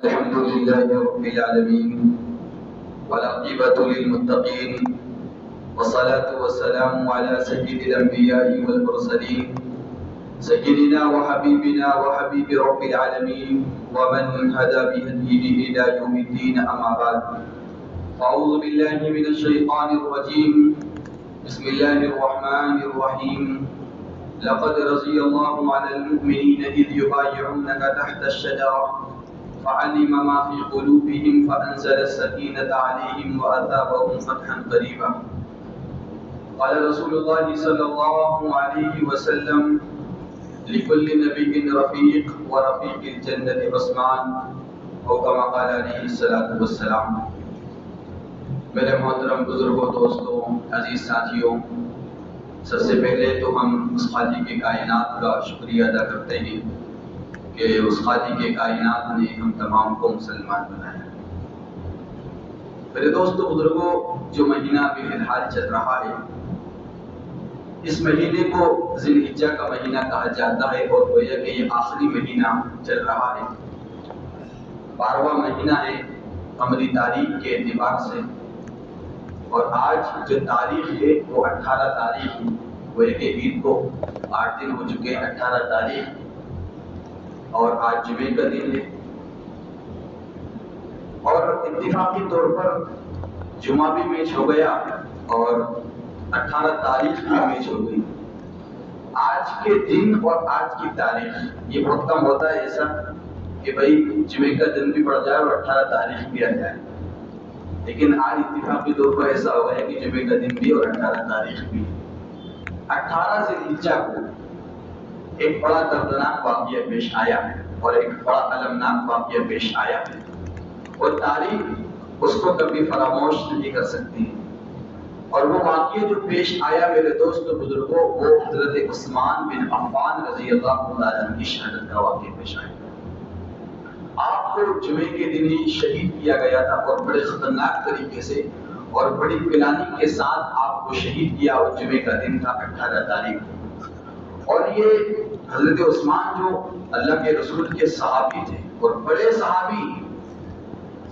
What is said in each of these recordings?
الحمد لله رب العالمين والعاقبة للمتقين والصلاة والسلام على سيد الأنبياء والمرسلين سيدنا وحبيبنا وحبيب رب العالمين ومن هدى بهديه إلى يوم الدين أما بعد أعوذ بالله من الشيطان الرجيم بسم الله الرحمن الرحيم لقد رضي الله عن المؤمنين إذ يبايعونك تحت الشجرة فعلم ما في قلوبهم فأنزل السكينة عليهم وأثابهم فتحا قريبا قال رسول الله صلى الله عليه وسلم لكل نبي رفيق ورفيق الجنة عثمان أو كما قال عليه الصلاة والسلام. میرے محترم بزرگوں، دوستوں، عزیز ساتھیوں، سب سے پہلے تو ہم اس خالق کے کائنات کا شکریہ ادا کرتے ہیں کہ اس خالق کے کائنات نے ہم تمام کو مسلمان بنایا. میرے دوستوں، بزرگوں، جو مہینہ ابھی فی الحال چل رہا ہے، اس مہینے کو ذی الحجہ کا مہینہ کہا جاتا ہے اور گویا کہ یہ آخری مہینہ چل رہا ہے. 12واں مہینہ ہے قمری تاریخ کے اعتبار سے، اور آج جو تاریخ ہے وہ 18 تاریخ ہے. گویا کہ عید کو 8 دن ہو چکے ہیں، 18 تاریخ، اور آج جمعے کا دن ہے. اور اتفاقی طور پر جمعہ بھی میچ ہو گیا اور 18 تاریخ بھی میچ ہو گئی. آج کے دن اور آج کی تاریخ یہ بہت کم ہوتا ہے ایسا کہ بھائی جمعے کا دن بھی پڑ جائے اور 18 تاریخ بھی آ جائے، لیکن آج اتفاقی طور پر ایسا ہو گیا کہ جمعے کا دن بھی اور 18 تاریخ بھی. 18 ذی الحجہ کو ایک بڑا دردناک واقعہ پیش آیا ہے اور ایک بڑا المناک واقعہ پیش آیا ہے، اور تاریخ اس کو کبھی فراموش نہیں کر سکتی. اور وہ واقعہ جو پیش آیا میرے دوست و بزرگوں، وہ حضرت عثمان بن عفان رضی اللہ عنہ کی شہادت کا واقعہ پیش آیا. آپ کو جمعے کے دن ہی شہید کیا گیا تھا اور بڑے خطرناک طریقے سے اور بڑی پلاننگ کے ساتھ آپ کو شہید کیا، اور جمعے کا دن تھا 18 تاریخ. اور یہ حضرت عثمان جو اللہ کے رسول کے صحابی تھے اور بڑے صحابی،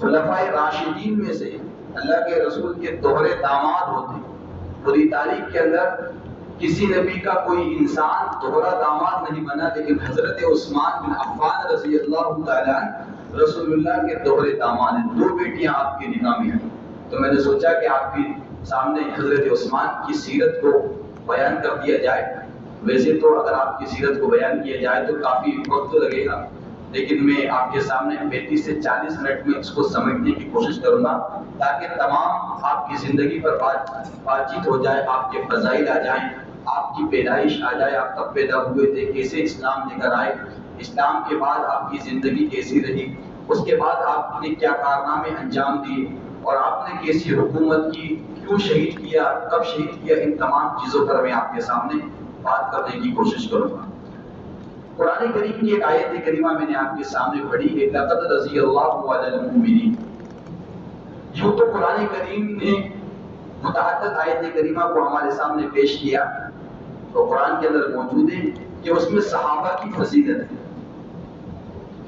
خلفائے راشدین میں سے، اللہ کے رسول کے دوہرے داماد ہوتے. پوری تاریخ کے اندر کسی نبی کا کوئی انسان دوہرا داماد نہیں بنا، لیکن حضرت عثمان بن عفان رضی اللہ تعالیٰ رسول اللہ کے دوہرے داماد ہیں. 2 بیٹیاں آپ کے نکاح میں ہیں. تو میں نے سوچا کہ آپ کے سامنے حضرت عثمان کی سیرت کو بیان کر دیا جائے. ویسے تو اگر آپ کی سیرت کو بیان کیا جائے تو کافی وقت لگے گا، لیکن میں آپ کے سامنے 35 سے 40 منٹ میں اس کو سمجھنے کی کوشش کروں گا، تاکہ تمام آپ کی زندگی پر بات چیت ہو جائے، آپ کے فضائل آ جائیں، آپ کی پیدائش آ جائے، آپ کب پیدا ہوئے تھے، کیسے اسلام لے کر آئے، اسلام کے بعد آپ کی زندگی کیسی رہی، اس کے بعد آپ نے کیا کارنامے انجام دیے، اور آپ نے کیسی حکومت کی، کیوں شہید کیا، کب شہید کیا. ان تمام چیزوں پر میں آپ کے سامنے بات کرنے کی کوشش کروں گا. قرآن کریم کی ایک آیت کریمہ میں نے آپ کے سامنے پڑھی ہے، لقد رضی اللہ عن المؤمنین. یوں تو قرآن کریم نے متعدد آیت کریمہ کو ہمارے سامنے پیش کیا تو قرآن کے اندر موجود ہے کہ اس میں صحابہ کی فضیلت ہے،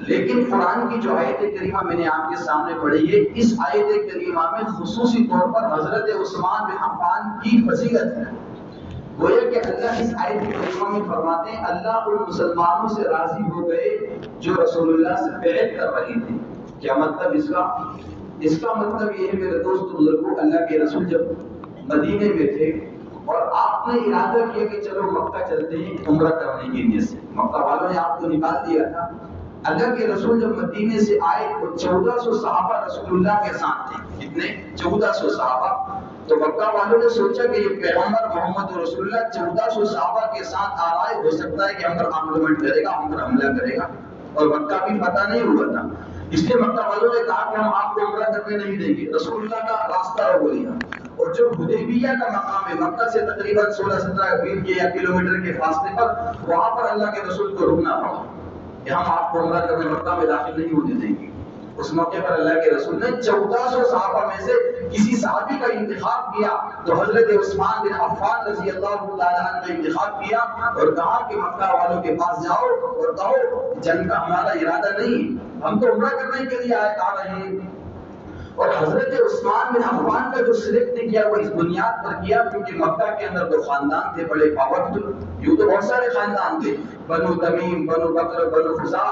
لیکن قرآن کی جو آیت کریمہ میں نے آپ کے سامنے پڑھی ہے، اس آیت کریمہ میں خصوصی طور پر حضرت عثمان بن عفان کی فضیلت ہے. گویا کہ اللہ اس آیت کریمہ میں فرماتے ہیں اللہ ان مسلمانوں سے راضی ہو گئے جو رسول اللہ سے بیعت کر رہے تھے. کیا مطلب اس کا مطلب یہ ہے میرے دوست بزرگوں، اللہ کے رسول جب مدینے میں تھے اور آپ نے ارادہ کیا کہ چلو مکہ چلتے ہیں عمرہ کرنے کی نیت سے، مکہ والوں نے آپ کو نکال دیا تھا. اللہ کے رسول جب مدینے سے آئے تو 1400 صحابہ رسول اللہ کے ساتھ تھے. کتنے؟ 1400 صحابہ. تو مکہ والوں نے سوچا کہ یہ پیغمبر محمد رسول اللہ 1400 صحابہ کے ساتھ آ رہا ہے، ہو سکتا ہے کہ ہم پر آکرمن کرے گا، ہم پر حملہ کرے گا، اور مکہ بھی فتح نہیں ہوا تھا. اس لیے مکہ والوں نے کہا کہ ہم آپ کو عمرہ کرنے نہیں دیں گے. رسول اللہ کا راستہ ہے وہ لیا، اور جو حدیبیہ کا مقام ہے مکہ سے تقریباً 16-17 کلومیٹر کے فاصلے پر، وہاں پر اللہ کے رسول کو رکنا پڑا کہ ہم آپ کو عمرہ کرنے مکہ میں داخل نہیں ہونے دیں گے. اس موقع پر اللہ کے رسول نے 1400 صحابہ میں سے کسی صحابی کا انتخاب کیا تو حضرت عثمان بن عفان رضی اللہ تعالیٰ عنہ کا انتخاب کیا اور کہا کہ مکہ والوں کے پاس جاؤ اور کہو جنگ کا ہمارا ارادہ نہیں، ہم تو عمرہ کرنے کے لیے آ رہے ہیں۔ اور حضرت عثمان بن عفان کا جو سلیکٹ کیا وہ اس بنیاد پر کیا کیونکہ مکہ کے اندر دو خاندان تھے بڑے پاورفل، یوں تو بہت سارے خاندان تھے، بنو تمیم، بنو بکر، بنو خزاع،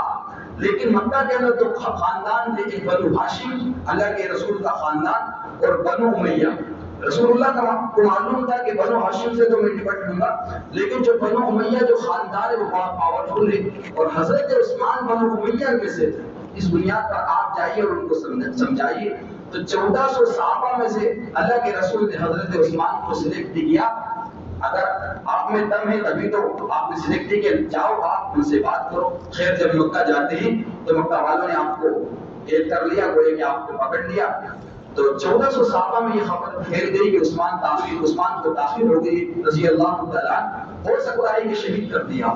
لیکن مکہ کے اندر دو خاندان تھے، ایک بنو ہاشم اللہ کے رسول کا خاندان اور بنو امیہ۔ رسول اللہ کا کو معلوم تھا کہ بنو ہاشم سے تو میں نپٹ لوں گا، لیکن جو بنو امیہ جو خاندان ہے وہ بہت پاورفل ہے اور حضرت عثمان بنو امیہ میں سے تھے۔ اس بنیاد پر آپ جائیے اور ان کو سمجھائیے۔ تو 1400 صحابہ میں سے اللہ کے رسول نے حضرت عثمان کو سلیکٹ کیا۔ اگر آپ میں دم ہے تبھی تو آپ نے سلیکٹ کیا، جاؤ آپ ان سے بات کرو۔ خیر جب مکہ جاتے ہیں تو مکہ والوں نے آپ کو ایک کر لیا، گویا کہ آپ کو پکڑ لیا۔ تو 1400 صحابہ میں یہ خبر پھیل گئی کہ عثمان کو تاخیر ہو گئی رضی اللہ تعالیٰ، ہو سکتا ہے کہ شہید کر دیا۔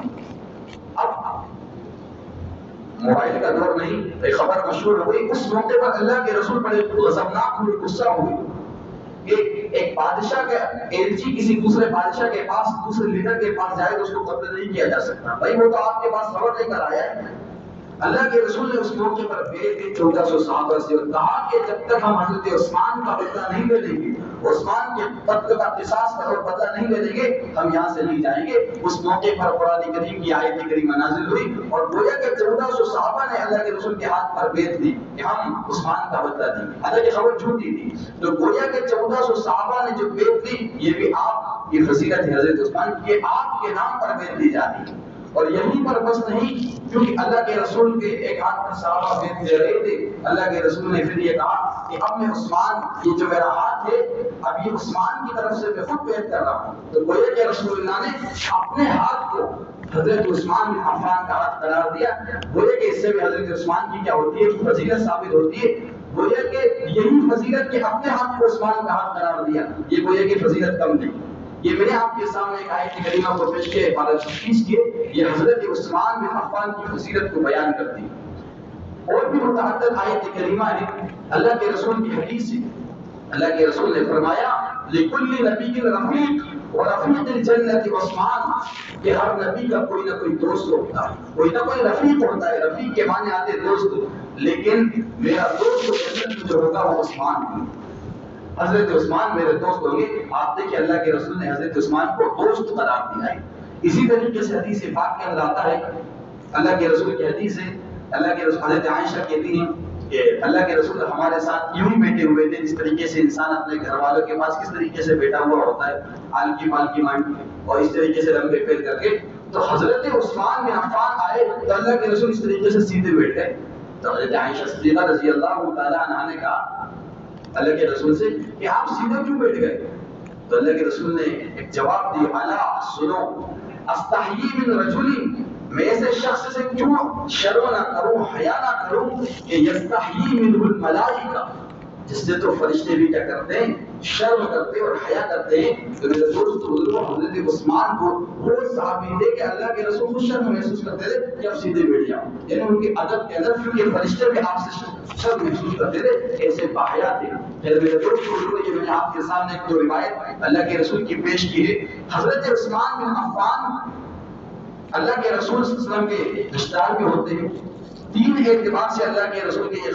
اب موبائل کا دور نہیں، ایک خبر مشہور ہو گئی، اس موقع پر اللہ کے رسول بڑے غضبناک ہوئے، غصہ ہوئے۔ ایک بادشاہ کا ایلچی کسی دوسرے بادشاہ کے پاس، دوسرے لیڈر کے پاس جائے تو اس کو قتل نہیں کیا جا سکتا، بھائی وہ تو آپ کے پاس خبر لے کر آیا ہے۔ اللہ کے رسول نے اس موقع پر بھیج دی 1400 صحابہ سے اور کہا کہ جب تک ہم حضرت عثمان کا بدلہ نہیں لے لیں گے، عثمان کے قتل کا قصاص کا بدلہ نہیں لے لیں گے، ہم یہاں سے نہیں جائیں گے۔ اس موقع پر قرآن کریم کی آیت کریمہ نازل ہوئی اور گویا کہ 1400 صحابہ نے اللہ کے رسول کے ہاتھ پر بیت دی کہ ہم عثمان کا بدلہ دیں گے، حالانکہ خبر جھوٹی تھی۔ تو گویا کہ 1400 صحابہ نے جو بیت دی، یہ بھی آپ کی فضیلت ہے حضرت عثمان کی، یہ آپ کے نام پر بیت دی جاتی ہے۔ اور یہیں پر بس نہیں، کیونکہ اللہ کے رسول کے ایک ہاتھ پر صحابہ بیت دے رہے تھے، اللہ کے رسول نے پھر یہ کہا کہ اب میں عثمان، یہ جو میرا ہاتھ ہے اب یہ عثمان کی طرف سے میں خود بیت کر رہا ہوں۔ تو گویا کہ رسول اللہ نے اپنے ہاتھ کو حضرت عثمان بن عفان کا ہاتھ قرار دیا۔ گویا کہ اس سے بھی حضرت عثمان کی کیا ہوتی ہے، فضیلت ثابت ہوتی ہے۔ گویا کہ یہی فضیلت کہ اپنے ہاتھ کو عثمان کا ہاتھ قرار دیا، یہ گویا کہ فضیلت کم نہیں۔ یہ میں نے آپ کے سامنے ایک آیت کریمہ کو پیش کیا، پارہ 36 کی، یہ حضرت عثمان بن عفان کی فضیلت کو بیان کرتی ہے۔ اور بھی متعدد آیت کریمہ ہے، اللہ کے رسول کی حدیث ہے، اللہ کے رسول نے فرمایا لِكُلِّ نَبِيٍّ رَفِيقٌ وَرَفِيقِ الْجَنَّةِ عُثْمَانُ، کہ ہر نبی کا کوئی نہ کوئی دوست ہوتا ہے، کوئی نہ کوئی رفیق ہوتا ہے۔ رفیق کے معنی آتے دوست، لیکن میرا دوست جنت میں جو ہوگا وہ عثمان ہے، حضرت عثمان میرے دوست ہوں گے۔ آپ دیکھیں اللہ کے رسول نے حضرت عثمان کو دوست قرار دیا ہے۔ اسی طریقے سے حدیث پاک کے اندر آتا ہے، اللہ کے رسول کی حدیث ہے، اللہ کے رسول حضرت عائشہ کہتی ہیں کہ اللہ کے رسول ہمارے ساتھ یوں ہی بیٹھے ہوئے تھے جس طریقے سے انسان اپنے گھر والوں کے پاس کس طریقے سے بیٹھا ہوا ہوتا ہے، آلکی پالکی مانڈ اور اس طریقے سے لمبے پھیر کر کے۔ تو حضرت عثمان بن عفان آئے تو اللہ کے رسول اس طریقے سے سیدھے بیٹھ گئے۔ تو حضرت عائشہ صدیقہ رضی اللہ تعالیٰ عنہا نے کہا اللہ کے رسول سے کہ آپ سیدھے کیوں بیٹھ گئے؟ تو اللہ کے رسول نے ایک جواب دیا، الا سنو استحیی من رجل، میں ایسے شخص سے کیوں شرم نہ کروں، حیا نہ کروں کہ یستحیی منہ الملائکہ، جس سے تو فرشتے بھی کیا کرتے ہیں، شرم کرتے اور حیا کرتے ہیں۔ تو میرے دوست بزرگوں حضرت عثمان کو وہ صحابی تھے کہ اللہ کے رسول کو شرم محسوس کرتے تھے کہ آپ سیدھے بیٹھ جاؤ، یعنی ان کے ادب کے اندر، کیونکہ فرشتے بھی آپ سے شرم محسوس کرتے تھے، ایسے باحیا تھے۔ پھر میرے دوست بزرگوں، یہ میں نے آپ کے سامنے ایک دو روایت اللہ کے رسول کی پیش کی ہے۔ حضرت عثمان بن عفان اللہ کے رسول صلی اللہ علیہ وسلم کے رشتہ دار بھی ہوتے ہیں، تین اعتبار سے اللہ کے رسول کے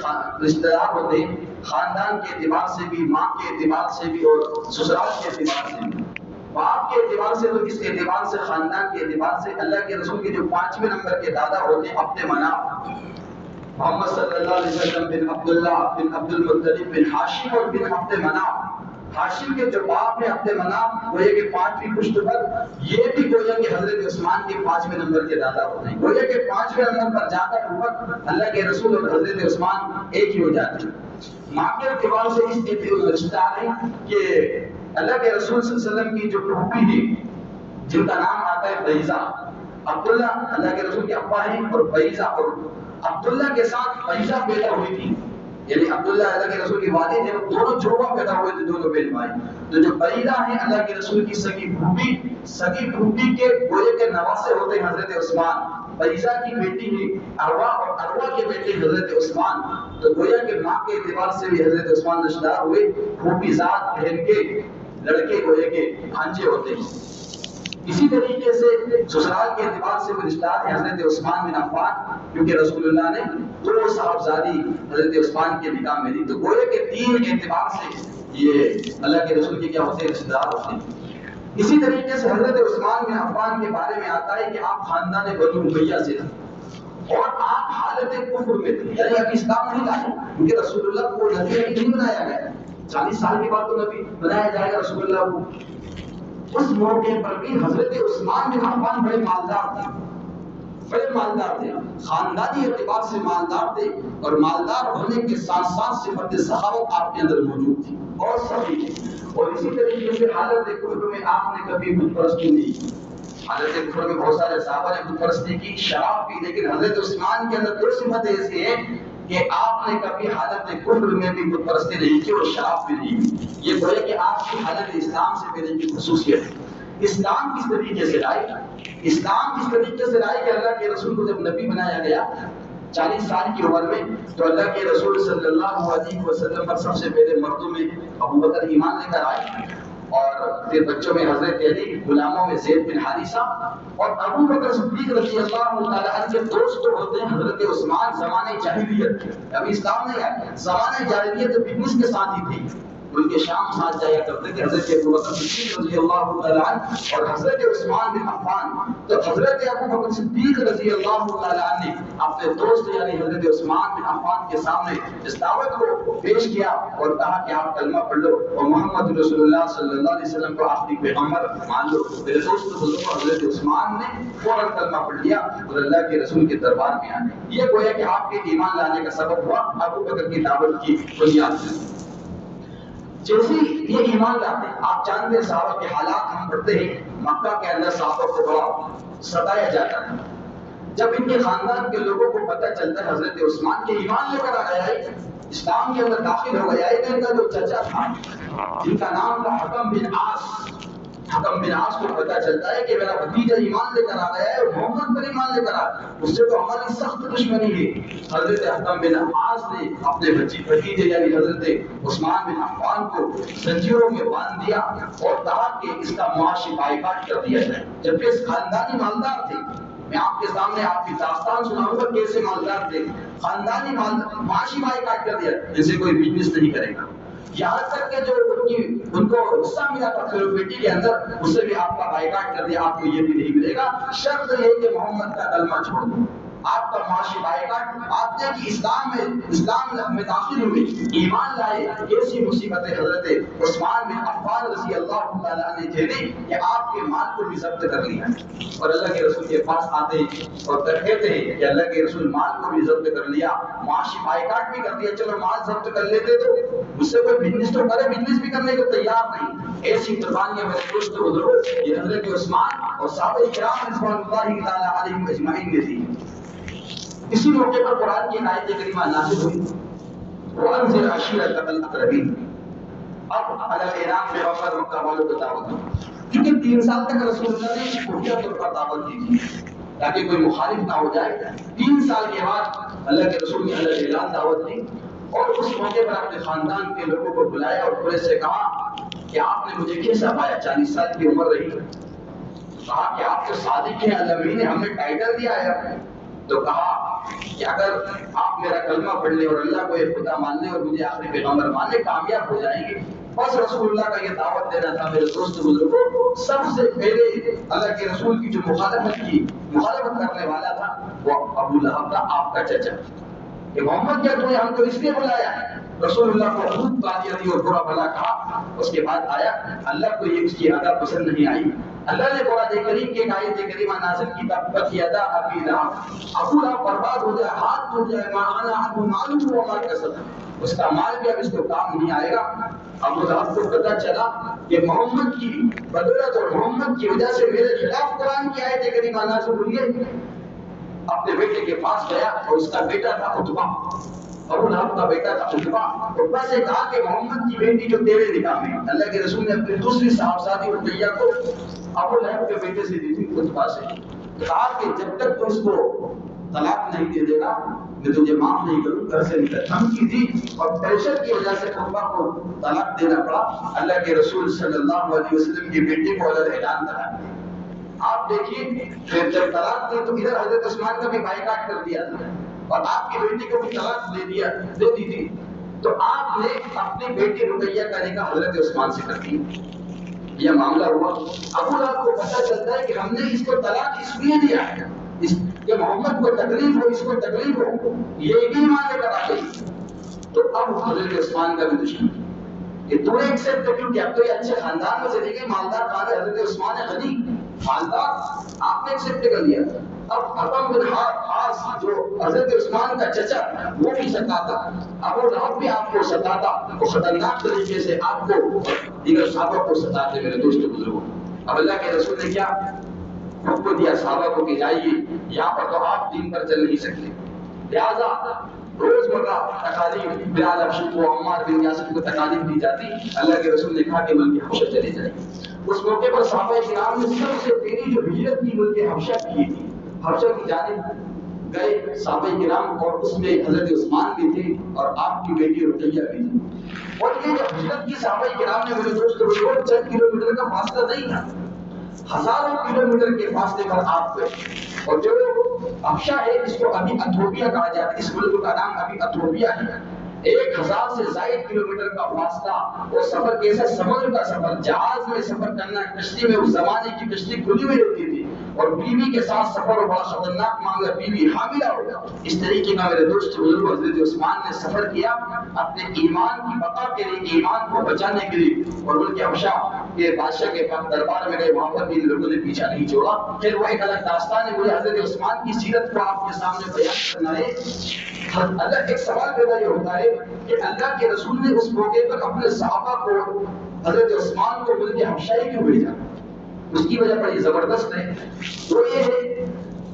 رشتہ دار ہوتے ہیں، خاندان کے اعتبار سے بھی، ماں کے اعتبار سے بھی اور سسرال کے اعتبار سے بھی۔ باپ کے اعتبار سے تو کس اعتبار سے، خاندان کے اعتبار سے اللہ کے رسول کے جو 5ویں نمبر کے دادا ہوتے ہیں عبد مناف، محمد صلی اللہ علیہ وسلم بن عبداللہ بن عبد المطلب بن ہاشم اور بن عبد مناف۔ ہاشم کے جو باپ ہیں عبد مناف، گویا کہ 5ویں پشت پر، یہ بھی گویا کہ حضرت عثمان کے 5ویں نمبر کے دادا ہوتے ہیں۔ گویا کہ 5ویں نمبر پر جا کر اوپر اللہ کے رسول اور حضرت عثمان ایک ہی ہو جاتے ہیں۔ ماں کے اعتبار سے اس رشتہ ہے کہ اللہ کے رسول صلی اللہ علیہ وسلم کی جو پھوپھی ہے جن کا نام آتا ہے بیضہ، عبداللہ اللہ کے رسول کے ابا ہیں، اور بیضہ، اور عبداللہ کے ساتھ بیضہ پیدا ہوئی تھی، یعنی عبداللہ اللہ کے رسول کے والد ہیں، دونوں جڑواں پیدا ہوئے تھے، دونوں بہن بھائی. تو جو بریرہ ہیں اللہ کے رسول کی سگی پھوپھی کے گوئے کے نواسے ہوتے ہیں حضرت عثمان. بریرہ کی بیٹی ہے اروا، اور اروا کے بیٹے حضرت عثمان. تو گویا کہ ماں کے اعتبار سے بھی حضرت عثمان رشتہ ہوئے. پھوپھی ذات بہن کے لڑکے گویا کے بھانجے ہوتے ہیں. اسی طریقے سے سسرال کے اعتبار سے بھی رشتہ ہے حضرت عثمان بن عفان، کیونکہ رسول اللہ نے 2 صاحبزادی حضرت عثمان کے نکاح میں دی. تو گویا کہ 3 اعتبار سے یہ اللہ کے رسول کے کیا ہوتے ہیں، رشتہ دار ہوتے ہیں. اسی طریقے سے حضرت عثمان بن عفان کے بارے میں آتا ہے کہ آپ خاندان بنو امیہ سے تھے اور آپ حالت کفر میں تھے، یعنی ابھی اسلام نہیں لائے، کیونکہ رسول اللہ کو نبی نہیں بنایا گیا. 40 سال کے بعد تو نبی بنایا جائے گا رسول اللہ کو. اس موقع پر بھی حضرت عثمان بن عفان بڑے مالدار تھے، خاندانی اعتبار سے مالدار تھے، اور مالدار ہونے کے ساتھ ساتھ صفت سخاوت آپ کے اندر موجود تھی اور سبھی. اور اسی طریقے سے حالت کفر میں آپ نے کبھی بت پرستی نہیں کی. حالت کفر میں بہت سارے صحابہ نے بت پرستی کی، شراب پی، لیکن حضرت عثمان کے اندر 2 صفتیں ایسی ہیں کہ آپ نے کبھی حالت کفر میں بھی بت پرستی نہیں کی اور شراب بھی نہیں کی. یہ گویا کہ آپ کی حالت اسلام سے پہلے کی خصوصیت ہے. اسلام کس طریقے سے لائے؟ اسلام اس طریقے سے لائے کہ اللہ کے رسول کو جب نبی بنایا گیا 40 سال کی عمر میں، تو اللہ کے رسول صلی اللہ علیہ وسلم پر سب سے پہلے مردوں میں ابو بکر ایمان لے کر آئے، اور پھر بچوں میں حضرت علی، غلاموں میں زید بن حارثہ، اور ابو بکر صدیق رضی اللہ تعالیٰ عنہ کے دوست ہوتے ہیں حضرت عثمان. زمانے جاہلیت، ابھی اسلام نہیں آیا، زمانے جاہلیت بزنس کے ساتھ ہی تھی، ان کے شام ساتھ جایا کرتے تھے حضرت ابو بکر صدیق رضی اللہ تعالیٰ عنہ اور حضرت عثمان بن عفان. تو حضرت ابو بکر صدیق رضی اللہ تعالیٰ عنہ نے اپنے دوست یعنی حضرت عثمان بن عفان کے سامنے اس دعوت کو پیش کیا اور کہا کہ آپ کلمہ پڑھ لو اور محمد رسول اللہ صلی اللہ علیہ وسلم کو آخری پیغمبر مان لو. میرے دوست بزرگ حضرت عثمان نے فوراً کلمہ پڑھ لیا اور اللہ کے رسول کے دربار میں آئے. یہ گویا کہ آپ کے ایمان لانے کا سبب ہوا ابو بکر کی دعوت کی بنیاد سے. جیسے یہ ایمان لاتے ہیں، آپ جانتے ہیں صحابہ کے حالات ہم پڑھتے ہیں، مکہ کے اندر صحابہ کو بڑا ستایا جاتا ہے. جب ان کے خاندان کے لوگوں کو پتہ چلتا ہے حضرت عثمان کے ایمان لے کر آ گیا ہے، اسلام کے اندر داخل ہو گیا ہے، تو ان کا جو چچا تھا جن کا نام تھا حکم بن عاص کو پتہ چلتا ہے کہ میرا بھتیجا ایمان لے کر آ گیا ہے اور محمد پر ایمان لے کر آ گیا، اس سے تو ہماری سخت دشمنی ہے. حضرت حکم بن عاص نے اپنے بھتیجے یعنی حضرت عثمان بن عفان کو زنجیروں میں باندھ دیا اور کہا کہ اس کا معاشی بائیکاٹ کر دیا جائے. جبکہ اس خاندانی مالدار تھے، میں آپ کے سامنے آپ کی داستان سناؤں گا کیسے مالدار تھے. خاندانی معاشی بائیکاٹ کر دیا، جیسے کوئی بزنس نہیں کرے گا. یہاں تک کہ جو ان کو حصہ ملا تھا بیٹی کے اندر، اسے بھی آپ کا بائیکاٹ کر دیا، آپ کو یہ بھی نہیں ملے گا، شرط یہ کہ محمد کا کلمہ چھوڑ دو. آپ کا معاشی بائیکاٹ. آپ نے کہ اسلام میں داخل ہوئے، ایمان لائے، ایسی مصیبتیں حضرت عثمان بن عفان رضی اللہ تعالیٰ عنہ نے جھیلی کہ آپ کے مال کو بھی ضبط کر لیا. اور اللہ کے رسول کے پاس آتے ہیں اور کہتے ہیں کہ اللہ کے رسول مال کو بھی ضبط کر لیا، معاشی بائیکاٹ بھی کر دیا. چلو مال ضبط کر لیتے تو اس سے کوئی بزنس تو کرے، بزنس بھی کرنے کو تیار نہیں. ایسی قربانیاں میرے دوست بزرگ یہ حضرت عثمان اور صحابہ کرام رضوان اللہ تعالیٰ علیہم اجمعین نے دی. اسی موقع پر قرآن کی آیت کریمہ نازل ہوئی، وَأَنذِرْ عَشِيرَتَكَ الْأَقْرَبِينَ. اب اعلان پیغمبر مکہ والوں کو دعوت دی، کیونکہ 3 سال تک رسول اللہ نے خفیہ طور پر دعوت دی تھی تاکہ کوئی مخالف نہ ہو جائے. 3 سال کے بعد اللہ کے رسول نے اعلان دعوت دی اور اس موقع پر اپنے خاندان کے لوگوں کو بلایا اور پورے سے کہا کہ آپ نے مجھے کیسا پایا، 40 سال کی عمر رہی. کہا کہ آپ تو صادق ہیں، اللہ نے ہمیں ٹائٹل دیا ہے. تو کہا کہ اگر آپ میرا کلمہ پڑھ لیں اور اللہ کو ایک خدا مان لیں اور مجھے آخری پیغمبر مان لیں، کامیاب ہو جائیں گے. بس رسول اللہ کا یہ دعوت دینا تھا. میرے دوست بزرگوں، سب سے پہلے اللہ کے رسول کی جو مخالفت کرنے والا تھا وہ ابو لہب تھا، آپ کا چچا. کہ محمد کیا تمہیں ہم تو اس لیے بلایا ہے. رسول اللہ کو خود گالیاں دی اور برا بھلا کہا. اس کے بعد آیا اللہ کو یہ اس کی ادا پسند نہیں آئی. اللہ نے قرآن کریم کی ایک آیت کریمہ نازل کی، تبت یدا ابی لہب، ابو لہب برباد ہو جائے، ہاتھ ٹوٹ جائے، ما اغنی عنہ مالہ وما کسب، اس کا مال بھی اب اس کو کام نہیں آئے گا. ابو لہب کو پتہ چلا کہ محمد کی بدولت اور محمد کی وجہ سے میرے خلاف قرآن کی آیت کریمہ نازل ہوئی ہے. اپنے بیٹے کے پاس گیا اور اس کا بیٹا تھا عتبہ. ابو لہب کا بیٹا تھا عتبہ، عتبہ سے کہا کہ محمد کی بیٹی جو تیرے نکاح میں، اللہ کے رسول نے اپنی دوسری صاحبزادی رقیہ کو ابو لہب کے بیٹے سے دی تھی، عتبہ سے، کہا کہ جب تک تو اس کو طلاق نہیں دے دے گا میں تجھے معاف نہیں کروں، گھر سے نکل۔ دھمکی دی اور پریشر کی وجہ سے عتبہ کو طلاق دینا پڑا۔ اللہ کے رسول صلی اللہ علیہ وسلم کی بیٹی کو علیحدہ اعلان کرا۔ آپ دیکھیے پھر جب طلاق دی تو ادھر حضرت عثمان کا بھی بائیکاٹ کر دیا تھا اور آپ کی بیٹی کو بھی طلاق دے دی تھی، تو آپ نے اپنی بیٹی رقیہ کا نکاح حضرت عثمان سے کر دی۔ یہ معاملہ ہوا، ابو لہب کو پتہ چلتا ہے کہ ہم نے اس کو طلاق اس لیے دیا ہے کہ محمد کو تکلیف ہو، اس کو تکلیف ہو، یہ بھی ایمان لے کر آ گئی۔ تو اب حضرت عثمان کا بھی دشمن کہ تو نے ایکسپٹ کیوں کیا؟ تو یہ اچھے خاندان میں چلی گئی، مالدار خاندان، حضرت عثمان غنی مالدار، آپ نے ایکسپٹ کر لیا۔ اب حکم بن حارث جو حضرت عثمان کا چچا، وہ بھی ستاتا، ابو لہب بھی آپ کو ستاتا، وہ خطرناک طریقے سے آپ کو دیگر صحابہ کو ستاتے میرے دوست بزرگوں۔ اب اللہ کے رسول نے کیا حکم دیا صحابہ کو کہ جائیے، یہاں پر تو آپ دین پر چل نہیں سکتے، لہذا روزمرہ تکالیف بلال حبشی کو، عمار بن یاسر کو تکالیف دی جاتی، اللہ کے رسول نے کہا کہ ملک حبشہ چلے جائیں۔ اس موقع پر صحابہ کرام نے سب سے پہلی جو ہجرت کی ملک حبشہ کی تھی، حبشہ کی جانب گئے صحابہ کرام، اور اس میں حضرت عثمان بھی تھے اور آپ کی بیٹی رقیہ بھی تھی۔ اور یہ جو ہجرت کی صحابہ کرام نے میرے دوست وہ چند کلومیٹر کا فاصلہ نہیں تھا، ہزاروں کلومیٹر کے فاصلے پر آپ گئے۔ اور جو حبشہ ہے اس کو ابھی اتھوپیا کہا جاتا ہے، اس ملک کا نام ابھی اتھوپیا ہے۔ 1000 سے زائد کلومیٹر کا فاصلہ، وہ سفر کیسا؟ سمندر کا سفر، جہاز میں سفر کرنا، کشتی میں، اس زمانے کی کشتی کھلی ہوئی رہتی تھی، اور بیوی کے ساتھ سفر اور بڑا خطرناک معاملہ، بیوی حاملہ ہو گیا۔ اس طریقے کا میرے دوست بزرگ حضرت عثمان نے سفر کیا اپنے ایمان کی بقا کے لیے، ایمان کو بچانے کے لیے، اور ملک حبشہ کے بادشاہ کے پاس دربار میں گئے، وہاں پر بھی لوگوں نے پیچھا نہیں چھوڑا۔ پھر وہ ایک الگ داستان ہے، مجھے حضرت عثمان کی سیرت کو آپ کے سامنے بیان کرنا ہے۔ اللہ ایک سوال پیدا یہ ہوتا ہے کہ اللہ کے رسول نے اس موقع پر اپنے صحابہ کو، حضرت عثمان کو ملک حبشہ کیوں بھیجا؟ اس کی وجہ بڑی زبردست ہے، وہ یہ ہے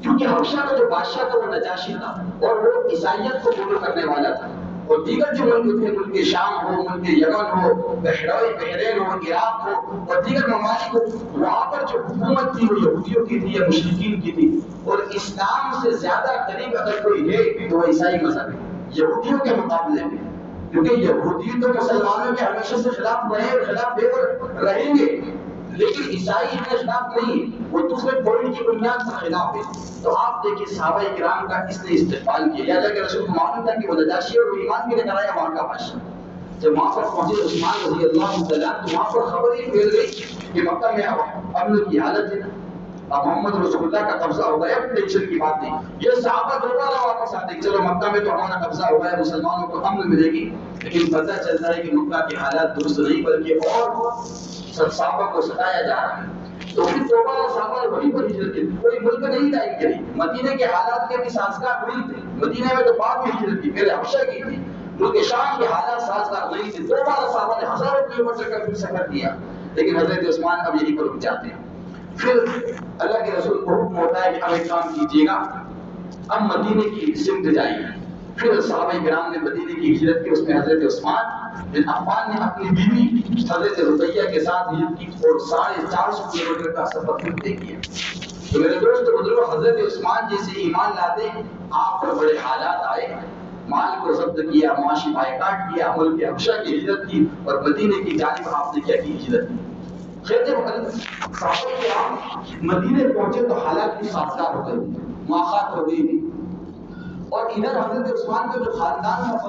کیونکہ حبشہ کا جو بادشاہ تھا وہ نجاشی تھا، اور وہ عیسائیت کو قبول کرنے والا تھا، اور دیگر جو ملک تھے، ملک شام ہو، ملک یمن ہو، بحرین ہو، عراق ہو، اور دیگر ممالک ہو، وہاں پر جو حکومت تھی وہ یہودیوں کی تھی یا مشرکین کی تھی، اور اسلام سے زیادہ قریب اگر کوئی ہے تو وہ عیسائی مذہب ہے یہودیوں کے مقابلے میں، کیونکہ یہودی تو مسلمانوں کے ہمیشہ سے خلاف رہے اور خلاف رہیں گے، لیکن عیسائی اتنے خلاف نہیں، وہ دوسرے پوائنٹ کی بنیاد پر خلاف ہے۔ تو آپ دیکھیں صحابہ کرام کا اس نے استقبال کیا، اللہ کے رسول کو معلوم تھا کہ وہ نجاشی اور ایمان کے لیے کرایا وہاں کا بادشاہ۔ جب وہاں پر پہنچے عثمان رضی اللہ تعالیٰ، تو وہاں پر خبر ہی پھیل گئی کہ مکہ میں امن کی حالت ہے، اب محمد رسول اللہ کا قبضہ ہو گیا، ٹینشن کی بات نہیں۔ یہ صحابہ دوبارہ واپس آتے، چلو مکہ میں تو ہمارا قبضہ ہو گیا، مسلمانوں کو امن ملے گی، لیکن پتہ چلتا ہے کہ مکہ کے حالات درست نہیں، بلکہ اور سب صحابہ کو ستایا جا رہا ہے۔ تو پھر دوبارہ صحابہ وہیں پر ہجرت کی، کوئی ملک نہیں تعین کری، مدینے کے حالات کے بھی سازگار نہیں تھے، مدینے میں تو بعد میں ہجرت کی، پہلے حبشہ کی تھی، کیونکہ شام کے حالات سازگار نہیں تھے، دوبارہ صحابہ نے ہزاروں کلومیٹر کا پھر سفر کیا، لیکن حضرت عثمان اب یہیں پر رک جاتے ہیں۔ پھر اللہ کے رسول کو حکم ہوتا ہے کہ اب ایک کام کیجیے گا، اب مدینے کی سمت جائیے۔ پھر صحابہ کرام نے مدینے کی ہجرت کی، اس میں حضرت عثمان بن عفان نے اپنی بیوی حضرت رقیہ کے ساتھ ہجرت کی اور 450 کلومیٹر کا سفر پھر طے کیا۔ تو میرے دوست بزرگوں، حضرت عثمان جیسے ایمان لاتے آپ پر بڑے حالات آئے، مال کو ضبط کیا، معاشی بائیکاٹ کیا، ملک حبشہ کی ہجرت کی، اور مدینے کی جانب آپ نے کیا کی؟ ہجرت کی۔ خیر صحابہ کرام مدینے پہنچے تو حالات بھی سازگار ہو گئے، مواخات ہو گئی تھی، اور ادھر حضرت عثمان کا جو خاندان تھا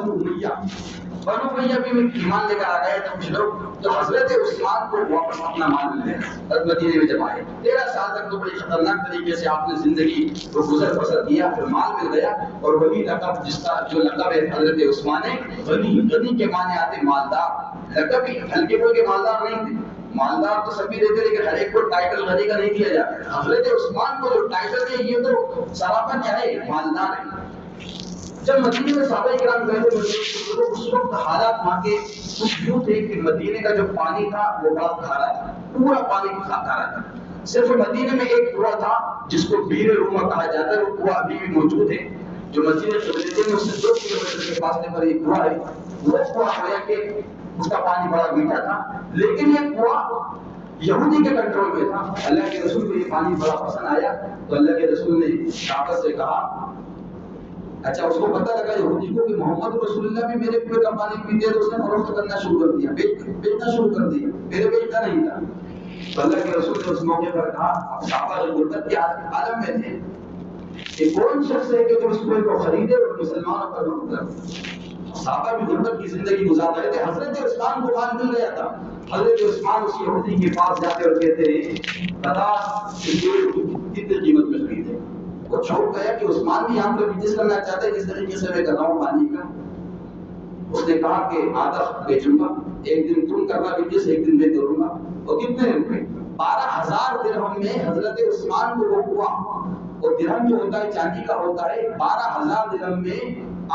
بنو امیہ بھی ایمان لے کر آ گئے تھے کچھ لوگ، تو حضرت عثمان کو واپس اپنا مال مل گیا اور مدینے میں جب آئے 13 سال تک تو بڑی خطرناک طریقے سے آپ نے زندگی کو گزر بسر کیا، پھر مال مل گیا، اور وہی لقب جس کا جو لقب ہے حضرت عثمان ہے غنی کے معنی آتے مالدار، لقب ہی ہلکے پھلکے مالدار نہیں تھے، مالدار تو سبھی دیتے لیکن ہر ایک کو ٹائٹل غنی کا نہیں دیا جاتا، حضرت عثمان کو جو ٹائٹل ہے یہ تو سراپا کیا ہے، مالدار ہے۔ جب مدینے میں صحابہ کرام گئے تھے اس وقت حالات وہاں کے کچھ یوں تھے کہ مدینے کا جو پانی تھا وہ بڑا کھارا تھا، پورا پانی کھارا تھا، صرف مدینے میں ایک کنواں تھا جس کو بیر روما کہا جاتا ہے، وہ کنواں ابھی بھی موجود ہے، جو مسجد قبلتین میں اس سے 2 کلومیٹر کے فاصلے پر ایک کنواں ہے، وہ کنواں ہے کہ اس کا پانی بڑا میٹھا تھا، لیکن یہ کنواں یہودی کے کنٹرول میں تھا۔ اللہ کے رسول کو یہ پانی بڑا پسند آیا تو اللہ کے رسول نے طاقت سے کہا، اچھا اس کو پتہ لگا یہودی کو کہ محمد رسول اللہ بھی میرے کنویں کا پانی پیتے، تو اس نے فروخت کرنا شروع کر دیا، بیچنا شروع کر دیا، میرے بیچتا نہیں تھا۔ تو اللہ کے رسول نے اس موقع پر کہا، اب صحابہ جو غربت کے عالم میں تھے، کہ کون شخص ہے کہ جو اس کنویں کو خریدے اور مسلمانوں پر رخ کرے۔ صحابہ بھی غربت کی زندگی گزار رہے تھے، حضرت عثمان کو مال مل گیا تھا۔ حضرت عثمان اس یہودی کے پاس جاتے اور کہتے بتا کتنے قیمت میں خریدے۔ وہ چھوڑ گیا کہ عثمان بھی یہاں پر بزنس کرنا چاہتے ہیں جس طریقے سے میں کر رہا ہوں پانی کا۔ اس نے کہا کہ آدھا بیچوں گا، ایک دن تم کرنا بزنس، ایک دن میں کروں گا۔ اور کتنے روپے؟ 12,000 درہم میں حضرت عثمان کو وہ ہوا، اور درہم جو ہوتا ہے چاندی کا ہوتا ہے، 12,000 درہم میں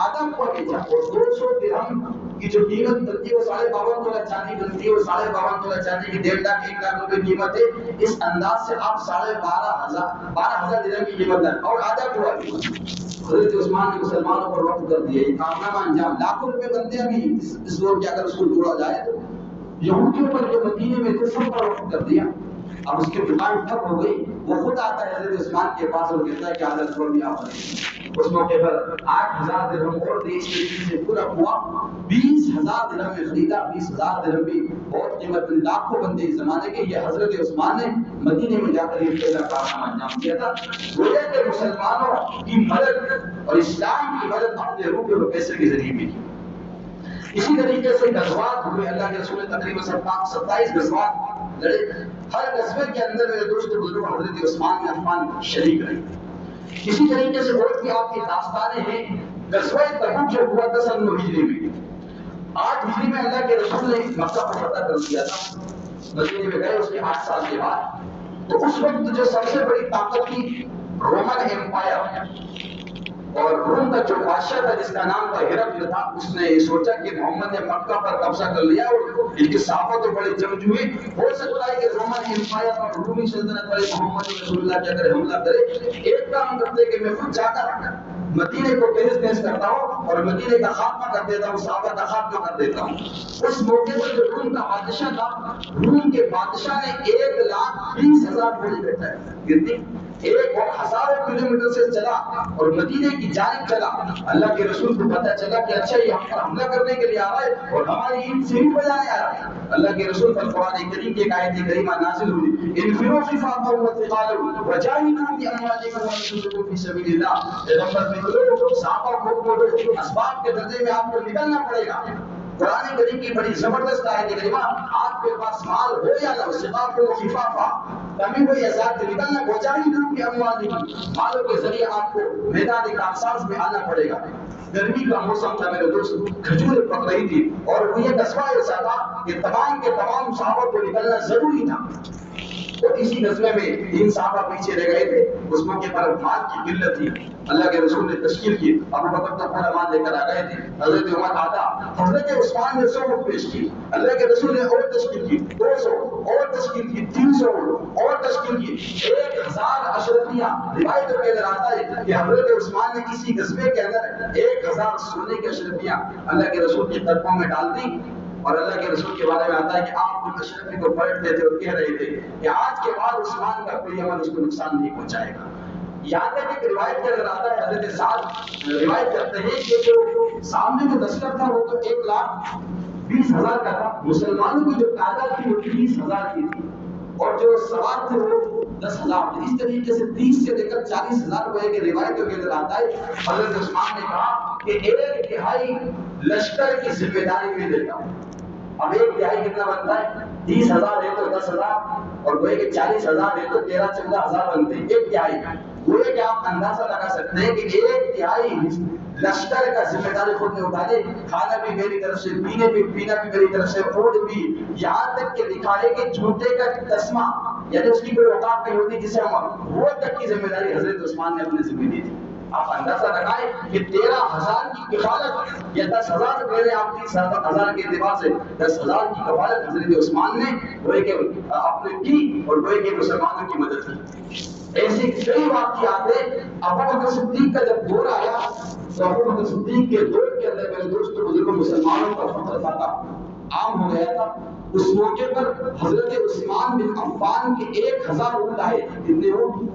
آدھا ہوا بیچا۔ اور 200 درہم کی جو قیمت بنتی ہے وہ 52.5 تولہ چاندی بنتی ہے، وہ 52.5 تولہ چاندی کی 1.5 لاکھ 1 لاکھ روپے قیمت ہے۔ اس انداز سے آپ 12,000 درہم کی قیمت ہے اور آدھا ہوا بھی۔ حضرت عثمان نے مسلمانوں پر وقت کر دیا، یہ کارنامہ انجام، لاکھوں روپے بنتے ہیں ابھی اس دور کے اگر اس کو جوڑا جائے تو۔ یہودیوں پر جو مدینے میں تھے سب پر وقت کر دیا۔ اب اس کی دکان ٹھپ ہو گئی، وہ خود آتا ہے حضرت عثمان کے پاس اور کہتا ہے کہ حضرت کو بھی آپ اس موقع پر 8,000 درہم اور دیش سے پورا ہوا، 20,000 درہم میں خریدا۔ 20,000 درہم بھی بہت قیمت، لاکھوں بنتے اس زمانے کے۔ یہ حضرت عثمان نے مدینے میں جا کر یہ پہلا کارنامہ انجام دیا تھا۔ گویا کہ مسلمانوں کی مدد اور اسلام کی مدد اپنے روپے اور پیسے کے ذریعے بھی کی۔ اسی طریقے سے غزوات ہوئے، اللہ کے رسول نے تقریباً 27 غزوات لڑے۔ ہر غزوے کے اندر میرے دوست بزرگ حضرت عثمان بن عفان شریک رہے۔ اسی طریقے سے اور بھی آپ کی داستانیں ہیں۔ غزوہ تبوک جو ہوا تھا سن 9 ہجری میں، 8 ہجری میں اللہ کے رسول نے مکہ کو فتح کر دیا تھا، مدینے میں گئے اس کے 8 سال کے بعد۔ تو اس وقت جو سب سے بڑی طاقت تھی رومن ایمپائر، اور روم کا جو بادشاہ تھا جس کا نام تھا ہرقل تھا، اس نے یہ سوچا کہ محمد نے مکہ پر قبضہ کر لیا اور ان کے صحابہ تو بڑے جنگجو ہیں، ہو سکتا ہے کہ رومن ایمپائر اور رومی سلطنت والے محمد رسول اللہ کے اگر حملہ کرے۔ ایک کام کرتے کہ میں خود جا کر مدینے کو تیز کرتا ہوں اور مدینے کا خاتمہ کر دیتا ہوں، صحابہ کا خاتمہ کر دیتا ہوں۔ اس موقع پر جو روم کا بادشاہ تھا، روم کے بادشاہ نے 1,20,000 گھوڑے بٹھائے، کتنی؟ 1,000 کلومیٹر سے چلا اور مدینے کی جانب چلا۔ اللہ کے رسول کو پتہ چلا کہ اچھا یہ ہم پر حملہ کرنے کے لیے آ رہا ہے اور ہماری عید سے ہی بجانے آ رہا ہے۔ اللہ کے رسول پر قرآن کریم کی ایک آیت کریمہ نازل ہوئی، انفروا خفافا وثقالا وجاہدوا باموالکم وانفسکم فی سبیل اللہ۔ پیغمبر نکلو، صحابہ کو بولو، اسباب کے درجے میں آپ کو نکلنا پڑے گا۔ قرآن کریم کی بڑی زبردست آیت کریمہ، آپ کے پاس مال ہو یا نہ ہو، صفافا و خفافا، کمی ہو یا زیادہ، نکلنا وجاہدوا باموالکم، مالوں کے ذریعے آپ کو میدان کارساز میں آنا پڑے گا۔ گرمی کا موسم تھا میرے دوست، کھجور پک رہی تھی اور وہ یہ قصبہ ایسا تھا کہ تمام کے تمام صحابہ کو نکلنا ضروری تھا۔ اور اسی قصبے میں 3 صحابہ پیچھے رہ گئے تھے، اس موقع پر مال کی قلت تھی، اللہ کے رسول نے تشکیل کی، ابو بکر تو پورا مال لے کر آ گئے تھے، حضرت عمر آدھا، حضرت عثمان نے 100 اونٹ پیش کی، اللہ کے رسول نے اور تشکیل کی، 200 اور تشکیل کی، 300 اور تشکیل کی، 1,000 اشرفیہ۔ روایتوں کے اندر آتا ہے کہ حضرت عثمان نے اسی قصبے کے اندر 1,000 سونے کی اشرفیاں اللہ کے رسول کے قدموں میں ڈال دی۔ اور اللہ کے رسول کے بارے میں آتا ہے کہ آپ ان اشرفی کو پلٹتے تھے اور کہہ رہے تھے کہ آج کے بعد عثمان کا کوئی عمل اس کو نقصان نہیں پہنچائے گا۔ یہاں تک کہ روایت کے اندر آتا ہے، حضرت سعد روایت کرتے ہیں کہ جو سامنے جو لشکر تھا وہ تو 1,20,000 کا تھا، مسلمانوں کی جو تعداد تھی وہ 30,000 کی تھی، اور جو سوار تھے وہ 10,000 تھے۔ اس طریقے سے 30 سے لے کر 40,000 کو ایک روایتوں کے اندر آتا ہے۔ حضرت عثمان نے کہا کہ 1/3 لشکر کی ذمہ داری میں لیتا ہوں۔ اب 1/3 کتنا بنتا ہے؟ 30,000 ہے تو 10,000، اور کوئی کہ 40,000 ہے تو 13-14,000 بنتے ہیں، 1/3۔ وہ کہ آپ اندازہ لگا سکتے ہیں کہ 1/3 لشکر کا ذمہ داری خود نے اٹھا لے، کھانا بھی میری طرف سے، پینا بھی میری طرف سے، فوڈ بھی، یہاں تک کہ لکھا ہے کہ جوتے کا تسمہ، یعنی اس کی کوئی اوقات نہیں ہوتی جسے ہم، وہ تک کی ذمہ داری حضرت عثمان نے اپنے ذمہ دی تھی۔ آپ اندازہ لگائیں کہ 13,000 کی کفالت یا 10,000 پہلے آپ 30,000 کے اعتبار سے 10,000 کی کفالت حضرت عثمان نے وہ کہ اپنے کی اور وہ کہ مسلمانوں کی مدد کی۔ ایسے کئی واقعات ہیں. ابو بکر صدیق کا جب دور آیا تو ابو بکر صدیق کے دور کے اندر میرے دوستوں بزرگوں مسلمانوں کا فخر تھا، عام ہو گیا تھا. اس موقع پر حضرت عثمان بن عفان کے 1000 اونٹ آئے تھے. کتنے اونٹ؟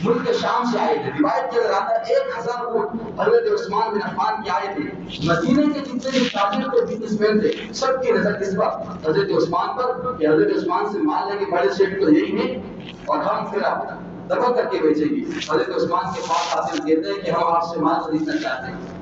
ملک شام سے آئے تھے. روایت کے اندر آتا ہے 1000 اونٹ حضرت عثمان بن عفان کے آئے تھے. مدینے کے جتنے بھی تاجر تھے، بزنس مین تھے، سب کی نظر کس پر؟ حضرت عثمان پر، کہ حضرت عثمان سے مال لیں گے، بڑے شیخ تو یہی ہے اور ہم پھر آپ دبا کر کے بیچیں گے. حضرت عثمان کے پاس آتے ہیں، کہتے ہیں کہ ہم آپ سے مال خریدنا چاہتے ہیں.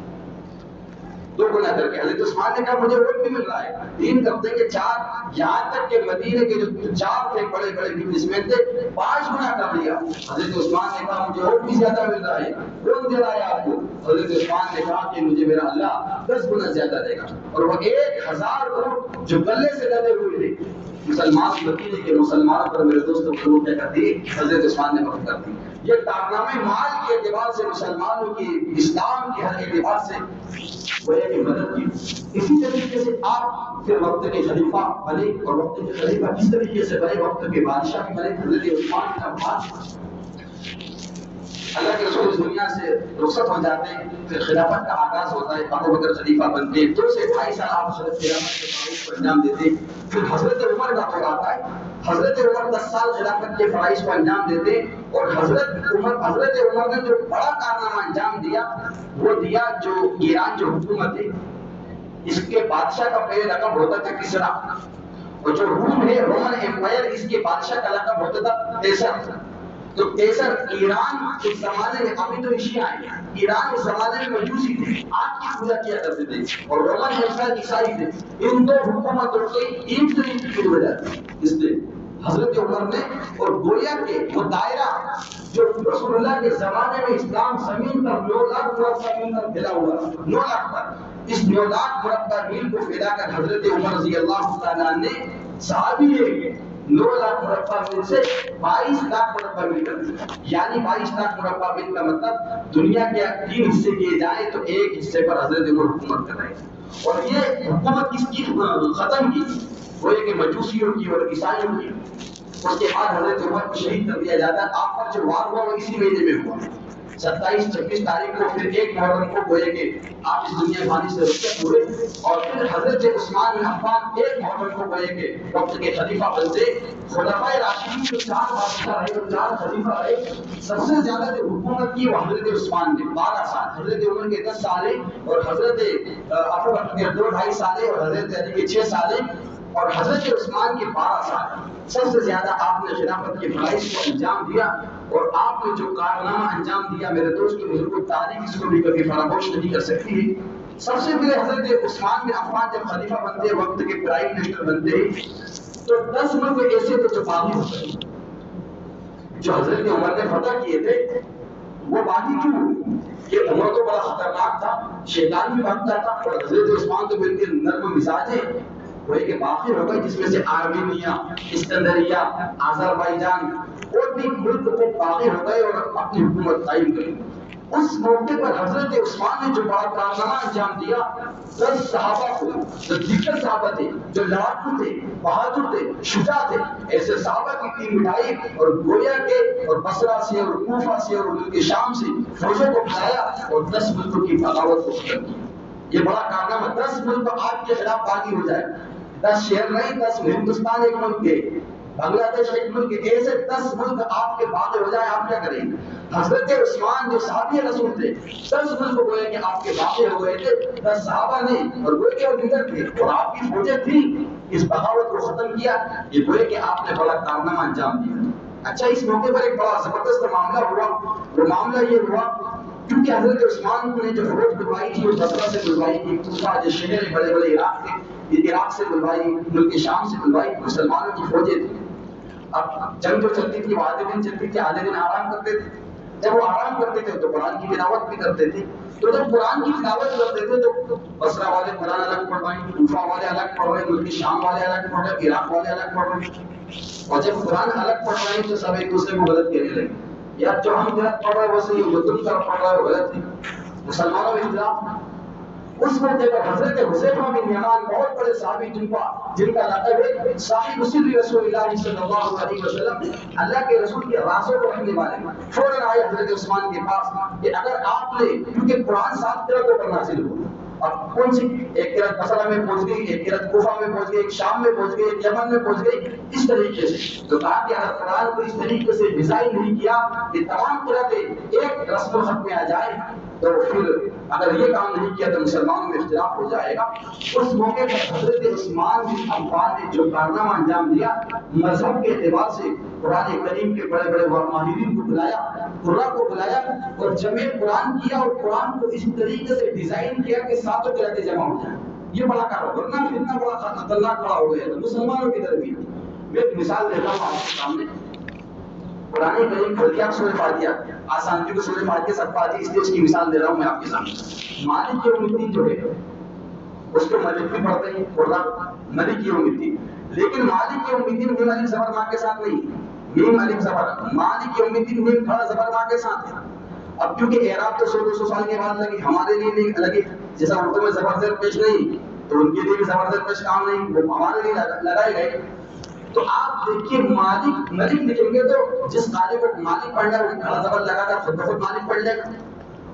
دو گنا کر کے حضرت عثمان نے کہا مجھے ووٹ بھی مل رہا ہے. 3 کرتے کہ 4، یہاں تک کہ مدینے کے جو 4 تھے بڑے بڑے بزنس مین تھے، 5 گنا کر دیا. حضرت عثمان نے کہا مجھے ووٹ بھی زیادہ مل رہا ہے، کون دے رہا ہے آپ کو؟ حضرت عثمان نے کہا کہ مجھے میرا اللہ 10 گنا زیادہ دے گا. اور وہ 1000 ووٹ جو گلے سے لدے ہوئے تھے مسلمان مدینے کے مسلمانوں پر میرے دوستوں کو کیا کر دی؟ حضرت عثمان نے وقت کر دی. یہ کارنامے مال کے اعتبار سے، مسلمانوں کی، اسلام کے ہر اعتبار سے وہ ہے کہ مدد کی. اسی طریقے سے آپ پھر وقت کے خلیفہ بنے، اور وقت کے خلیفہ کس طریقے سے بنے؟ وقت کے بادشاہ بھی بنے. حضرت عثمان بن عفان اللہ کے رسول اس دنیا سے رخصت ہو جاتے ہیں، پھر خلافت کا آغاز ہوتا ہے. ابو بکر خلیفہ بنتے ہیں، 2 سے 2.5 سال آپ خلافت کے فرائض کو انجام دیتے ہیں. پھر حضرت عمر کا دور آتا ہے. حضرت عمر 10 سال خلافت کے فرائض کو انجام دیتے ہیں. اور حضرت عمر نے جو بڑا کارنامہ انجام دیا وہ دیا، جو ایران جو حکومت ہے اس کے بادشاہ کا پہلے لقب ہوتا تھا کسرا، اور جو روم ہے رومن ایمپائر، اس کے بادشاہ کا لقب ہوتا تھا قیصر. تو قیصر ایران اس زمانے میں، ابھی تو ایشیا ہے، ایران اس زمانے میں مجوسی تھے، آگ کی پوجا کیا کرتے تھے، اور رومن ایمپائر عیسائی تھے. ان 2 حکومتوں کے ایک طریقے کی وجہ اس لیے حضرت عمر نے، اور گویا کے وہ دائرہ جو رسول اللہ کے زمانے میں اسلام زمین پر 9 لاکھ مربع میل پر پھیلا ہوا، 9 لاکھ پر، اس 9 لاکھ مربع میل کو پھیلا کر حضرت عمر رضی اللہ تعالیٰ نے صحابی ہے 9 لاکھ مربع میل سے 22 لاکھ مربع میل کر دیا. یعنی 22 لاکھ مربع میل کا مطلب دنیا کے 3 حصے کیے جائیں تو ایک حصے پر حضرت عمر حکومت کر رہے ہیں. اور یہ حکومت کس کی ختم کی؟ وہ کہ مجوسیوں کی اور عیسائیوں کی. اس کے بعد حضرت عمر کو شہید کر دیا جاتا ہے. آپ پر جو وار ہوا وہ اسی مہینے میں ہوا، 27-26 تاریخ کو. پھر 1 محرم کو گویا کہ آپ اس دنیا فانی سے رخصت ہوئے. اور پھر حضرت عثمان بن عفان 1 محرم کو گویا کہ وقت کے خلیفہ بنتے. خلفائے راشدین جو 4 بادشاہ رہے اور 4 خلیفہ رہے، سب سے زیادہ جو حکومت کی وہ حضرت عثمان نے 12 سال، حضرت عمر کے 10 سال اور حضرت ابو بکر کے 2-2.5 سال اور حضرت علی کے 6 سال اور حضرت عثمان کے 12 سال. سب سے زیادہ آپ نے خلافت کے فرائض کو انجام دیا. اور آپ نے جو کارنامہ انجام دیا میرے دوست بزرگوں، تاریخ اس کو بھی کبھی فراموش نہیں کر سکتی ہے. سب سے پہلے حضرت عثمان بن عفان جب خلیفہ بنتے، وقت کے پرائم منسٹر بنتے، تو 10 ملک ایسے تھے جو باغی ہوتے ہیں. جو حضرت عمر نے فتح کیے تھے وہ باغی کیوں؟ یہ عمر تو بڑا خطرناک تھا، شیطان بھی بنتا تھا، اور حضرت عثمان تو بالکل نرم مزاج ہے. وہ ایک باقی ہوگا جس میں سے آرمینیا، اسکندریہ، آذربائیجان اور بھی ملک کو باقی ہو گئے اور اپنی حکومت قائم کری. اس موقع پر حضرت عثمان نے جو بڑا کارنامہ انجام دیا، 10 صحابہ کو، جو ذکر صحابہ تھے، جو لڑاکو تھے، بہادر تھے، شجاع تھے، ایسے صحابہ کی ٹیم بٹھائی اور گویا کے اور بصرہ سے اور کوفہ سے اور ملک شام سے فوجوں کو بھلایا اور 10 ملکوں کی بغاوت کو ختم کیا. یہ بڑا کارنامہ، 10 ملک آپ کے خلاف باغی ہو جائے. 10 شہر نہیں، 10 ہندوستان ایک ملک ہے، بنگلہ دیش ایک ملک ہے، ایسے 10 ملک آپ کے باغی ہو جائے، آپ کیا کریں؟ حضرت عثمان جو صحابی رسول تھے، 10 ملک ہوئے کہ آپ کے باغی ہو گئے تھے. 10 صحابہ نے اور گوئے کے لیڈر تھے اور آپ کی فوجیں تھیں، اس بغاوت کو ختم کیا. یہ گوئے کہ آپ نے بڑا کارنامہ انجام دیا. اچھا، اس موقع پر ایک بڑا زبردست معاملہ ہوا. وہ معاملہ یہ ہوا کیونکہ حضرت عثمان نے جو فوج بلوائی تھی وہ بصرہ سے بلوائی تھی، کوفہ جو شہر بڑے بڑے عراق کے، عراق سے بلوائی، ملک شام سے بلوائی، مسلمانوں کی فوجیں تھیں. اب جنگ جو چلتی تھی وہ آدھے دن چلتی تھی، آدھے دن آرام کرتے تھے. جب وہ آرام کرتے تھے تو قرآن کی تلاوت بھی کرتے تھے. تو جب قرآن کی تلاوت کرتے تھے تو بصرہ والے قرآن الگ پڑھ رہے ہیں، کوفہ والے الگ پڑھ رہے ہیں، ملک شام والے الگ پڑھ رہے ہیں، عراق والے الگ پڑھ رہے ہیں. اور جب قرآن الگ پڑھ رہے ہیں تو سب ایک دوسرے کو غلط کہنے لگے. یار جو ہم غلط پڑھ رہے ہیں وہ صحیح، وہ تم طرف پڑھ رہے ہو غلط ہے. مسلمانوں میں اختلاف. اس موقع پر حضرت حذیفہ بن یمان بہت بڑے صحابی جن کا لقب ہے صاحب سر رسول اللہ صلی اللہ علیہ وسلم، اللہ کے رسول کے رازوں کو رکھنے والے، فوراً آئے حضرت عثمان کے پاس کہ اگر آپ نے، کیونکہ قرآن 7 قرأتوں پر نازل ہوا، اب کون سی ایک قرأت بصرہ میں پہنچ گئی، ایک قرأت کوفہ میں پہنچ گئی، ایک شام میں پہنچ گئی، ایک یمن میں پہنچ گئی، اس طریقے سے تو کہا کہ اگر قرآن کو اس طریقے سے ڈیزائن نہیں کیا کہ تمام قرأتیں ایک رسم الخط میں آ جائے، تو پھر اگر یہ کام نہیں کیا تو مسلمانوں میں اختلاف ہو جائے گا۔ اس موقع پر حضرت عثمان بن عفان نے جو کارنامہ انجام دیا، مذہب کے اعتبار سے قرآن کریم کے بڑے بڑے ماہرین کو بلایا، قراء کو بلایا اور جمع قرآن کیا، اور قرآن کو اس طریقے سے ڈیزائن کیا کہ ساتوں قرأتیں جمع ہو جائیں۔ یہ بڑا کام ہے، ورنہ اتنا بڑا خطرناک کھڑا ہو گیا تھا مسلمانوں کی درمیان۔ میں ایک مثال دیتا ہوں آپ کے سامنے، قرآن کریم کھولیا سورہ فاتحہ، آسان کیونکہ سورہ فاتحہ سب پڑھتی ہے اس لیے اس کی مثال دے رہا ہوں میں آپ کے سامنے۔ مالک یوم الدین جو ہے اس کو ملک بھی پڑھتے ہیں، قرآن ملک یوم الدین، لیکن مالک یوم الدین میم الف زبر ماں کے ساتھ نہیں، میم الف زبر، مالک یوم الدین میم کھڑا زبر ماں کے ساتھ ہے۔ اب کیونکہ اعراب تو 100-200 سال کے بعد لگی، ہمارے لیے نہیں لگی، جیسا اردو میں زبر زیر پیش نہیں تو ان کے لیے بھی زبر زیر پیش کام نہیں، وہ ہمارے لیے لگائے گئے۔ تو آپ دیکھیے مالک ملک لکھیں گے تو جس قاری کو مالک پڑھنا ہے وہ کھڑا زبر لگا کر خود بخود مالک پڑھ لے گا،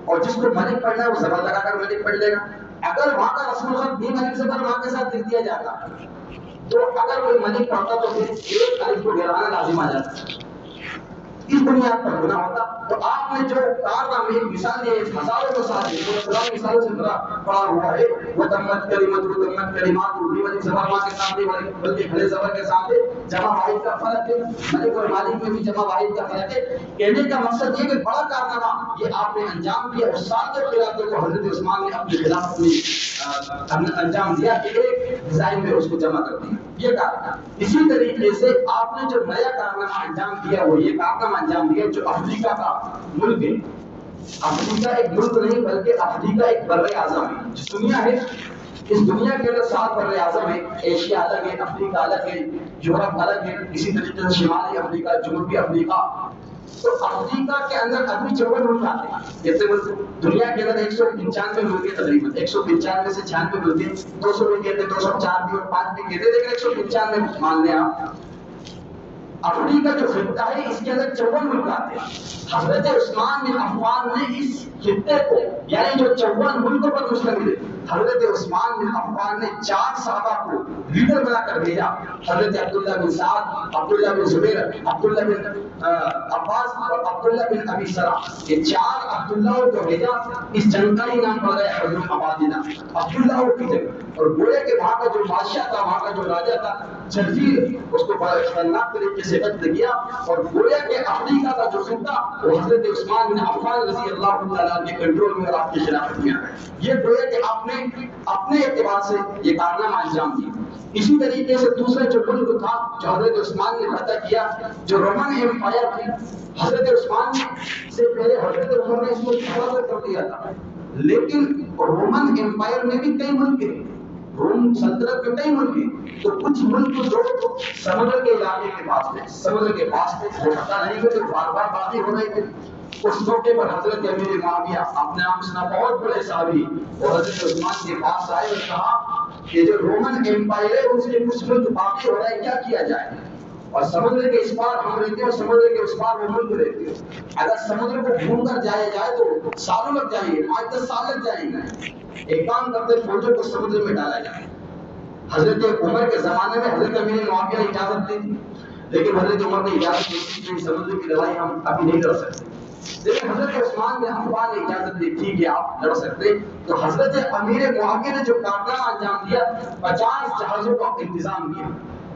اور جس کو ملک پڑھنا ہے وہ زبر لگا کر ملک پڑھ لے گا۔ اگر وہاں کا رسم الخط میم الف زبر وہاں کے ساتھ لکھ دیا جاتا تو اگر کوئی ملک پڑھتا تو پھر ایک الف کو گرانا لازم آ جاتا، اس بنیاد پر گناہ ہوتا۔ تو آپ نے جو کارنامے ایک مثال یہ ہزاروں مثالیں جو قرآن مثالوں سے پڑا ہوا ہے، وہ تمت کلمت و تمت کلمات میم الف زبر ماں کے ساتھ نہیں بلکہ کھڑے زبر کے ساتھ ہے، جمع واحد کا فرق ہے، ملک اور مالک میں بھی جمع واحد کا فرق ہے۔ کہنے کا مقصد یہ کہ بڑا کارنامہ یہ آپ نے انجام دیا، اور ساتوں خلافوں کو حضرت عثمان نے اپنے خلافت میں انجام دیا کہ ایک ڈیزائن میں اس کو جمع کر دیا، یہ کارنامہ۔ اسی طریقے سے آپ نے جو نیا کارنامہ انجام دیا وہ یہ کارنامہ انجام دیا جو افریقہ کا ملک ہے۔ افریقہ ایک ملک نہیں بلکہ افریقہ ایک بر اعظم ہے۔ جس دنیا ہے، اس دنیا کے اندر 7 بر اعظم ہے، ایشیا الگ ہے، افریقہ الگ ہے، یورپ الگ ہے، اسی طریقے سے شمالی افریقہ، جنوبی افریقہ۔ تو افریقہ کے اندر ابھی 54 ملک آتے ہیں، جیسے دنیا کے اندر 195 ملک ہیں، تقریباً 195 سے 96 ملک ہیں، 200 بھی کہتے ہیں، 204 بھی اور 5 بھی کہتے ہیں، لیکن 195 مان لیں آپ۔ افریقہ جو خطہ ہے اس کے اندر 54 ملک آتے ہیں۔ حضرت عثمان بن عفان نے اس خطے کو یعنی جو 54 ملکوں پر مشتمل ہے، حضرت عثمان بن عفان نے 4 صحابہ کو لیڈر بنا کر بھیجا، حضرت عبداللہ بن سعد، عبداللہ بن زبیر، عبداللہ بن عباس اور عبداللہ بن ابی سرا، یہ 4 عبداللہ کو بھیجا۔ اس جنگ کا ہی نام پڑ گیا حضرت عبادلہ، عبداللہ کی جنگ۔ اور گویا کہ وہاں کا جو بادشاہ تھا، وہاں کا جو راجہ تھا جرجیر، اس کو بڑا خطرناک طریقے سے قتل کیا، اور گویا کہ افریقہ کا جو خطہ وہ حضرت عثمان بن عفان رضی اللہ تعالیٰ کے کنٹرول میں اور آپ کی خلافت میں آیا۔ یہ گویا کہ آپ نے اپنے اعتبار سے یہ کارنامہ انجام دیا۔ اسی طریقے سے دوسرا جو ملک تھا جو حضرت عثمان نے فتح کیا، جو رومن ایمپائر تھی، حضرت عثمان سے پہلے حضرت عمر نے اس کو تھوڑا کر دیا تھا، لیکن رومن ایمپائر میں بھی کئی ملک ہیں، روم سلطنت کے کئی ملک ہیں، تو کچھ ملک جو سمندر کے علاقے کے پاس تھے، سمندر کے پاس تھے، وہ پتہ نہیں کہ بار بار باقی ہو رہے تھے۔ اس موقع پر حضرت امیر معاویہ، آپ نے نام سنا، بہت بڑے صحابی، اور حضرت عثمان کے پاس آئے اور کہا کہ جو رومن ایمپائر ہے اس کے کچھ ملک باقی ہو رہا ہے، کیا کیا جائے؟ اور سمندر کے اس پار ہم رہتے ہیں اور سمندر کے اس پار وہ ملک رہتے ہیں، اگر سمندر کو گھوم کر جایا جائے تو سالوں لگ جائیں گے، 5-10 سال لگ جائیں گے۔ ایک کام کرتے فوجوں کو سمندر میں ڈالا جائے۔ حضرت عمر کے زمانے میں حضرت امیر معاویہ نے اجازت دی تھی، لیکن حضرت عمر نے اجازت دی تھی کہ سمندر کی لڑائی ہم ابھی نہیں لڑ سکتے، لیکن حضرت عثمان بن عفان نے اجازت دی تھی کہ آپ لڑ سکتے۔ تو حضرت امیر معاویہ نے جو کارنامہ انجام دیا، 50 جہازوں کا انتظام کیا،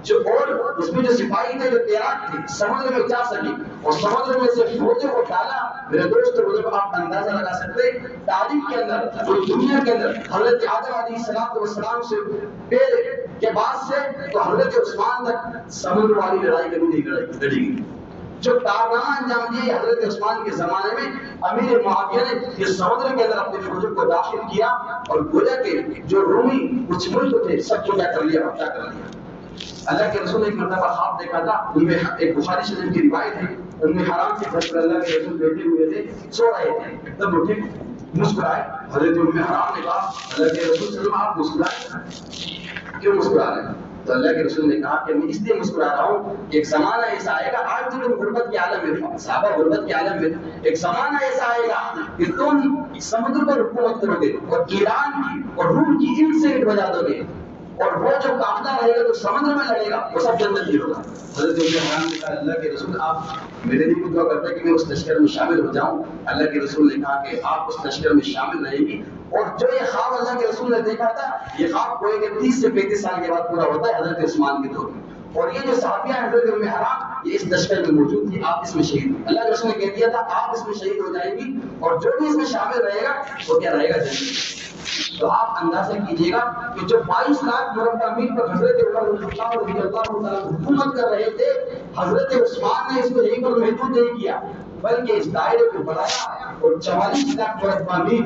جو اور اس میں جو سپاہی تھے جو تیراک تھے سمندر میں جا سکے، اور سمندر میں سے فوجوں کو ڈالا۔ میرے دوست بزرگ، آپ اندازہ لگا سکتے تاریخ کے اندر، پوری دنیا کے اندر، حضرت آدم علیہ السلام سے پہلے کے بعد سے تو حضرت عثمان تک سمندر والی لڑائی کبھی نہیں لڑی گئی۔ جو کارنامہ انجام دیے حضرت عثمان کے زمانے میں، امیر معاویہ نے یہ سمندر کے اندر اپنے فوجوں کو داخل کیا، اور گویا کہ جو رومی کچھ ملک تھے سب کو کیا کر لیا، قبضہ کر لیا۔ اللہ کے رسول نے ایک مرتبہ خواب دیکھا تھا، ان میں ایک بخاری شریف کی روایت ہے، ان میں حرام کے گھر پر اللہ کے رسول بیٹھے ہوئے تھے، سو رہے تھے، ایک دم اٹھے مسکرائے. حضرت ام حرام نے کہا اللہ کے رسول صلی اللہ علیہ وسلم آپ مسکرائے کیوں مسکرا رہے ہیں؟ تو اللہ کے رسول نے کہا کہ میں اس لیے مسکرا رہا ہوں کہ ایک زمانہ ایسا آئے گا، آج تم غربت کے عالم میں، صحابہ غربت کے عالم میں، ایک زمانہ ایسا آئے گا کہ تم سمندر پر حکومت کرو گے اور ایران کی اور روم کی اینٹ سے اینٹ بجا دو گے، اور وہ جو قافلہ رہے گا جو سمندر میں لڑے گا وہ سب جنت ہی ہوگا. حضرت ابن حرام نے کہا اللہ کے رسول آپ میرے لیے دعا کرتے کہ میں اس لشکر میں شامل ہو جاؤں. اللہ کے رسول نے کہا کہ آپ اس لشکر میں شامل رہیں گی. اور جو یہ خواب اللہ کے رسول نے دیکھا تھا یہ خواب کوئی کہ 30 سے 35 سال کے بعد پورا ہوتا ہے حضرت عثمان کے دور میں. اور یہ جو صحابیہ ہیں حضرت ام حرام یہ اس لشکر میں موجود تھی، آپ اس میں شہید ہوئے. اللہ کے رسول نے کہہ دیا تھا آپ اس میں شہید ہو جائیں گی اور جو بھی اس میں شامل رہے گا وہ کیا رہے گا جنت. تو آپ اندازہ کیجئے گا کہ جو 22 لاکھ مربع میل پر حضرت عمر بن الخطاب رضی اللہ تعالیٰ حکومت کر رہے تھے، حضرت عثمان نے اس کو یہیں پر محدود نہیں کیا بلکہ اس دائرے کو بڑھایا اور 44 لاکھ مربع میل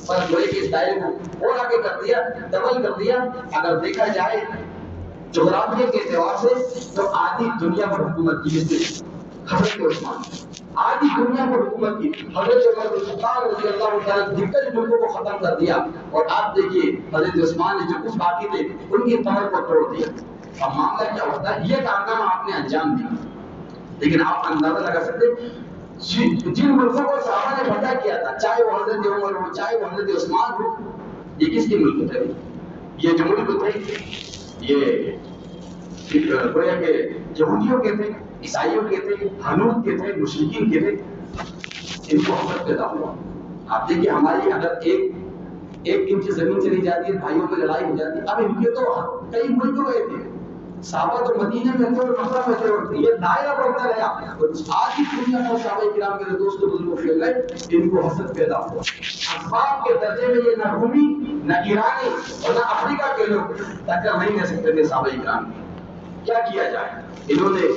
پر گوئے کے اس دائرے کو اور آگے کر دیا، ڈبل کر دیا. اگر دیکھا جائے جغرافیہ کے اعتبار سے تو آدھی دنیا پر حکومت کی جس نے حضرت عثمان، آدھی دنیا پر حکومت کی. حضرت عمر بن الخطاب رضی اللہ تعالیٰ دیگر ملکوں کو ختم کر دیا اور آپ دیکھیے حضرت عثمان نے جو کچھ باقی تھے ان کی کمر کو توڑ دیا. اب معاملہ کیا ہوتا ہے، یہ کارنامہ آپ نے انجام دیا. لیکن آپ اندازہ لگا سکتے جن ملکوں کو صحابہ نے فتح کیا تھا، چاہے وہ حضرت عمر ہو چاہے وہ حضرت عثمان ہو، یہ کس کے ملک تھے؟ یہ جو ملک تھے یہ گویا کہ یہودیوں کے تھے، عیسائیوں کے تھے، حنوت کے تھے، مشرکین کے تھے. ان کو حسد پیدا ہوا. آپ دیکھیے ہماری اگر ایک انچ زمین چلی جاتی ہے بھائیوں میں لڑائی ہو جاتی ہے. اب ان کے تو کئی ملک گئے تھے، صحابہ تو مدینے میں تھے اور مکہ میں تھے اور یہ دائرہ بڑھتا رہا اور آج کی دنیا میں صحابہ کرام میرے دوستوں بزرگوں پھیل گئے. ان کو حسد پیدا ہوا. اسباب کے درجے میں یہ نہ رومی نہ ایرانی اور نہ افریقہ کے لوگ ٹکر نہیں لے سکتے تھے صحابہ کرام کی. کیا کیا جائے؟ انہوں نے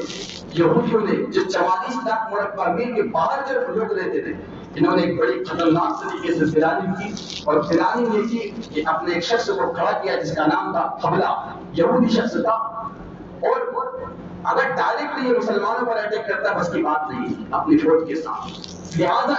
یہودیوں نے جو 44 لاکھ مربع میل کے باہر جو لوگ رہتے تھے انہوں نے ایک بڑی خطرناک طریقے سے پلاننگ کی اور پلاننگ یہ کی کہ اپنے ایک شخص کو کھڑا کیا جس کا نام تھا حبلہ، یہودی شخص تھا. اور اگر ڈائریکٹلی یہ مسلمانوں پر اٹیک کرتا بس کی بات نہیں اپنی فوج کے ساتھ، لہٰذا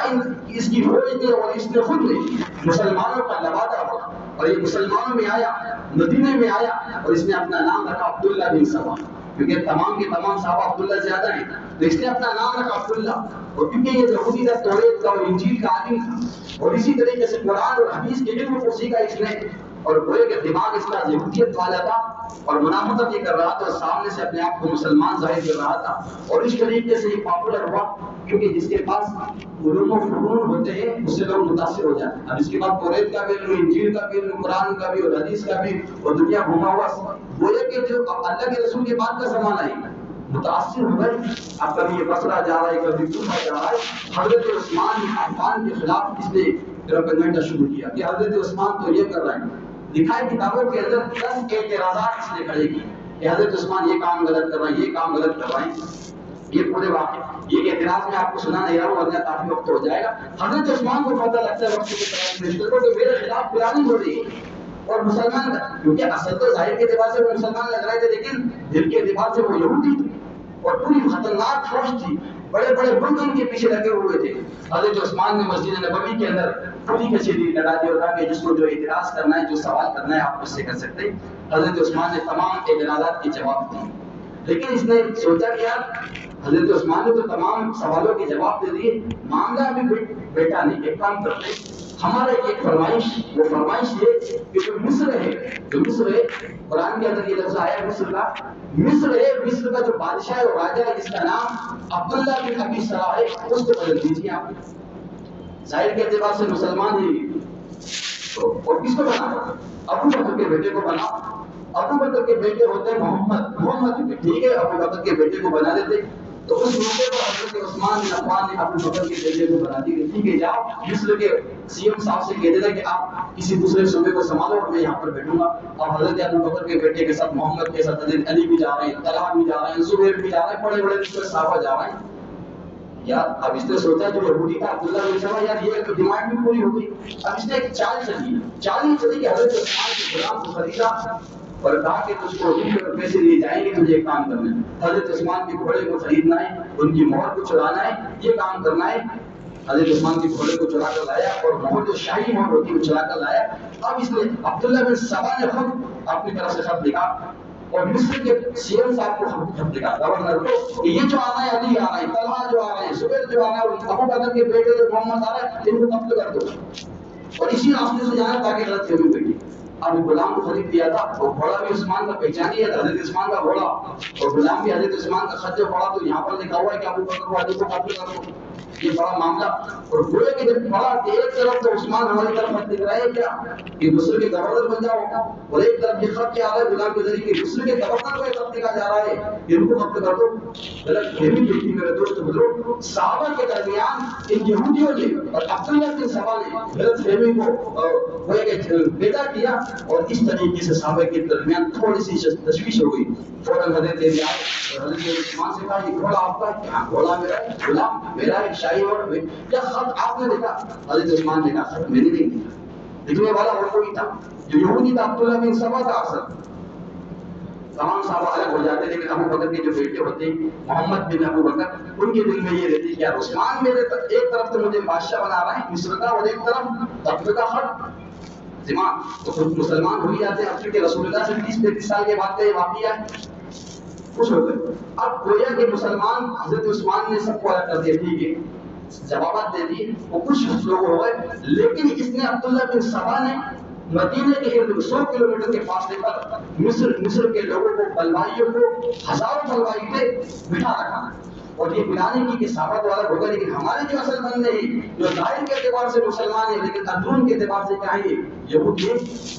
اس کی فوج نے اور اس نے خود نے مسلمانوں کا لبادہ ہوا اور یہ مسلمانوں میں آیا، مدینے میں آیا اور اس نے اپنا نام رکھا عبداللہ بن سبا. کیونکہ تمام کے تمام صحابہ عبداللہ زیادہ ہیں تو اس نے اپنا نام رکھا عبداللہ. اور کیونکہ یہ یہودی تھا، توریت کا اور انجیل کا عالم تھا اور اسی طریقے سے قرآن اور حدیث کے علم کو سیکھا اس نے اور گوئے کہ دماغ اس کا یہودیت والا تھا اور منافقت یہ کر رہا تھا اور سامنے سے اپنے آپ کو مسلمان ظاہر کر رہا تھا. اور اس طریقے سے یہ پاپولر ہوا کیونکہ جس کے پاس علوم و فنون ہوتے ہیں اس سے لوگ متاثر ہو جاتے ہیں. اب اس کے بعد توریت کا بھی علم، انجیل کا بھی علم، قرآن کا بھی اور حدیث کا بھی اور دنیا گھوما ہوا گویا کہ جو اللہ کے رسول کے بعد کا زمانہ ہے متاثر ہوئے. اب کبھی یہ بصرہ جا رہا ہے کبھی کوفہ جا رہا ہے. حضرت عثمان بن عفان کے خلاف اس نے پروپیگنڈا شروع کیا کہ حضرت عثمان تو یہ کر رہے ہیں. لکھائی کتابوں کے اندر 10 اعتراضات اس نے کھڑے کی کہ حضرت عثمان یہ کام غلط کر رہے ہیں، یہ کام غلط کر رہے ہیں. یہ پورے واقع یہ اعتراض میں آپ کو سنا نہیں رہا ہوں ورنہ کافی وقت ہو جائے گا. حضرت عثمان کو پتہ لگتا ہے وقت کے طرف کہ میرے خلاف پلاننگ ہو رہی ہے اور مسلمان کا، کیونکہ اصل تو ظاہر کے اعتبار سے وہ مسلمان لگ رہے تھے لیکن دل کے اعتبار سے وہ یہودی تھے اور پوری خطرناک فوج تھی، بڑے بڑے ملک ان کے پیچھے لگے ہوئے تھے. حضرت عثمان نے مسجد نبوی کے اندر پوری کچہری لگا دی اور کہا کہ جس کو جو اعتراض کرنا ہے جو سوال کرنا ہے آپ اس سے کر سکتے ہیں. حضرت عثمان نے تمام اعتراضات کے جواب دیے لیکن اس نے سوچا کہ یار حضرت عثمان نے تو تمام سوالوں کے جواب دے دیے، معاملہ ابھی بیٹا نہیں. ایک کام کرتے ہمارا ایک فرمائش، وہ فرمائش یہ کہ جو مصر ہے قرآن کے اندر یہ لفظ آیا مصر کا، مصر ہے، مصر کا جو بادشاہ ہے اور راجا ہے جس کا نام عبداللہ بن ابی سرا ہے اس کو بدل دیجیے آپ. ظاہر کے اعتبار سے مسلمان ہی تو اور کس کو بنا؟ ابو بکر کے بیٹے کو بنا. ابو بکر کے بیٹے ہوتے ہیں محمد ٹھیک ہے ابو بکر کے بیٹے کو بنا دیتے. تو اس موقع پر حضرت عثمان بن عفان نے ابو بکر کے بیٹے کو بنا دی کہ ٹھیک ہے جاؤ مصر کے سی ایم صاحب سے کہہ دینا کہ آپ کسی دوسرے صوبے کو سنبھالو اور میں یہاں پر بیٹھوں گا. اور حضرت ابو بکر کے بیٹے کے ساتھ محمد کے ساتھ حضرت علی بھی جا رہے ہیں، طلحہ بھی جا رہے ہیں، زبیر بھی جا رہے ہیں، بڑے بڑے دوسرے صحابہ جا رہے ہیں. یار اب اس نے سوچا جو یہودی کا عبداللہ بن سبا یار یہ تو ڈیمانڈ بھی پوری ہو گئی. اب اس نے ایک چال چلی کہ حضرت عثمان کے غلام کو خریدا اور کہا کہ تجھ کو پیسے لیے جائیں گے تجھے ایک کام کرنا ہے. حضرت عثمان کے گھوڑے کو خریدنا ہے، ان کی مہر کو چڑھانا ہے، یہ کام کرنا ہے. حضرت عثمان کے گھوڑے کو چرا کر لایا اور وہ جو شاہی مہر ہوتی ہے وہ چرا کر لایا. اب اس نے عبداللہ بن سبا نے خود اپنی طرف سے خط لکھا اور مصر کے سیئم صاحب کو خط لکھا گورنر کو کہ یہ جو آنا ہے علی آ رہا ہے, طلحہ جو آ رہا ہے, زبیر جو آ رہا ہے, اور ابو بکر کے بیٹے جو محمد آ رہا ہے, ان کو قتل کر دو اور اسی راستے سے جانا تاکہ غلط فہمی ہوئی. اب غلام کو خرید دیا تھا, وہ گھوڑا بھی عثمان کا پہچانی ہے, حضرت عثمان کا گھوڑا, اور غلام بھی حضرت عثمان کا خط جو پڑا تو یہاں پر لکھا ہوا ہے کہ ابو بکر کو علی کو قتل کر دو. یہ بڑا معاملہ. اور گویا کہ جب پڑا کہ ایک طرف تو عثمان ہماری طرف خط لکھ رہا ہے کیا کہ دوسرے کے گورنر بن جاؤ, اور ایک طرف یہ خط کیا آ رہا ہے غلام کے ذریعے کہ دوسرے کے گورنر کو یہ خط لکھا جا رہا ہے کہ ان کو قتل کر دو. غلط فہمی یہ تھی میرے دوست بزرگ, صحابہ کے درمیان ان یہودیوں نے اور عبداللہ بن سبا نے غلط فہمی کو پیدا کیا, اور اس طریقے سے صحابہ کے درمیان تھوڑی سی تشویش ہو گئی. فوراً حضرت علی آئے اور حضرت عثمان سے کہا یہ گھوڑا آپ کا ہے؟ کیا گھوڑا میرا ہے, غلام میرا ہے, شاہی اور کیا خط آپ نے لکھا؟ حضرت عثمان نے کہا خط میں نے نہیں لکھا, لکھنے والا اور کوئی تھا جو یہودی تھا, عبداللہ بن سبا تھا. اصل تمام صحابہ الگ ہو جاتے, لیکن ابو بکر کے جو بیٹے ہوتے محمد بن ابو بکر, ان کے دل میں یہ رہتی کہ یار عثمان میرے ایک طرف تو مجھے بادشاہ بنا رہا ہے مصر کا, اور ایک طرف قتل کا خط دماغ, تو خود مسلمان ہو ہی جاتے ہیں. اب رسول اللہ سے 30-35 سال کے بعد یہ واقعہ ہے, خوش ہو گئے. اب گویا کہ مسلمان حضرت عثمان نے سب کو الگ کر دیا, ٹھیک ہے جوابات دے دی, وہ کچھ لوگ ہو گئے. لیکن اس نے عبداللہ بن سبا نے مدینے کے 100 کلومیٹر کے فاصلے پر مصر کے لوگوں کو, بلوائیوں کو, ہزاروں بلوائی تھے, بٹھا رکھا. اور یہ بلانے کی کہ صحابہ تو الگ ہوگا, لیکن ہمارے جو اصل بندے ہیں جو ظاہر کے اعتبار سے مسلمان ہیں لیکن اندرون کے اعتبار سے کیا ہے یہودی,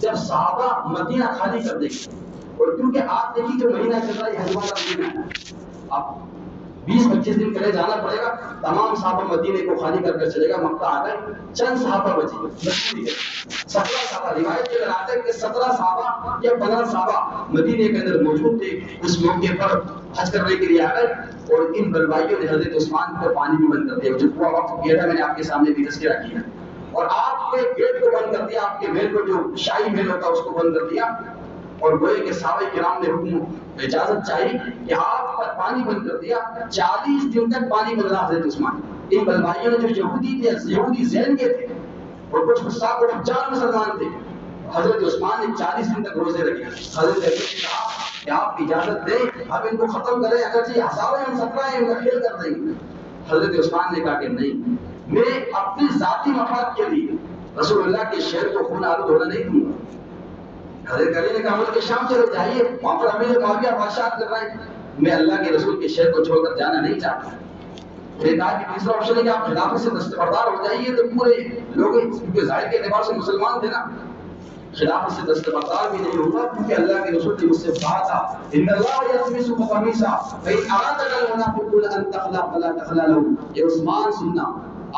جب صحابہ مدینہ خالی کر دیں گے, اور کیونکہ آپ دیکھیے جو مہینہ چل رہا ہے حجمہ کا مہینہ, اب 20-25 دن پہلے جانا پڑے گا, تمام صحابہ مدینے کو خالی کر کر چلے گا. مکہ آ گئے, چند صحابہ بچے, 17 صحابہ, روایت کے آتا ہے کہ 17 صحابہ یا 15 صحابہ مدینے کے اندر موجود تھے. اس موقع پر حج کرنے کے لیے آ گئے, اور ان بلوائیوں نے حضرت عثمان کو پانی بھی بند کر دیا. جو پورا وقت کیا تھا میں نے آپ کے سامنے بھی تذکرہ کیا, اور آپ کے گیٹ کو بند کر دیا, آپ کے محل کو جو شاہی محل ہوتا ہے اس کو بند کر دیا. اور گوئے کہ صحابہ کرام نے حکم اجازت چاہی کہ آپ پر پانی بند کر دیا. 40 دن تک پانی بند رہا حضرت عثمان. ان بلوائیوں نے جو یہودی تھے, یہودی ذہن کے تھے, اور کچھ فساق اور فجار مسلمان تھے, حضرت عثمان نے 40 دن تک روزے رکھے. حضرت علی نے کہا کہ آپ اجازت دیں, اب ان کو ختم کریں, اگرچہ ہزاروں ہیں 17 ہیں ان کا کھیل کر دیں گے. حضرت عثمان نے کہا کہ نہیں, میں اپنی ذاتی مفاد کے لیے رسول اللہ کے شہر کو خون آلود ہونا نہیں دوں گا. حضرت علی نے کہا ملک کے شام چلے جائیے, وہاں پر امیر معاویہ بادشاہت کر رہے ہیں, میں اللہ کے رسول کے شہر کو چھوڑ کر جانا نہیں چاہتا. میں نے کہا کہ تیسرا آپشن ہے کہ آپ خلافت سے دستبردار ہو جائیے, تو پورے لوگ کیونکہ ظاہر کے اعتبار سے مسلمان تھے نا, خلافت سے دستبردار بھی نہیں ہوگا, کیونکہ اللہ کے رسول نے مجھ سے کہا تھا ان اللہ یلبسک قمیصا فإن أرادك المنافقون أن تخلع فلا تخلع لهم. یہ عثمان سننا,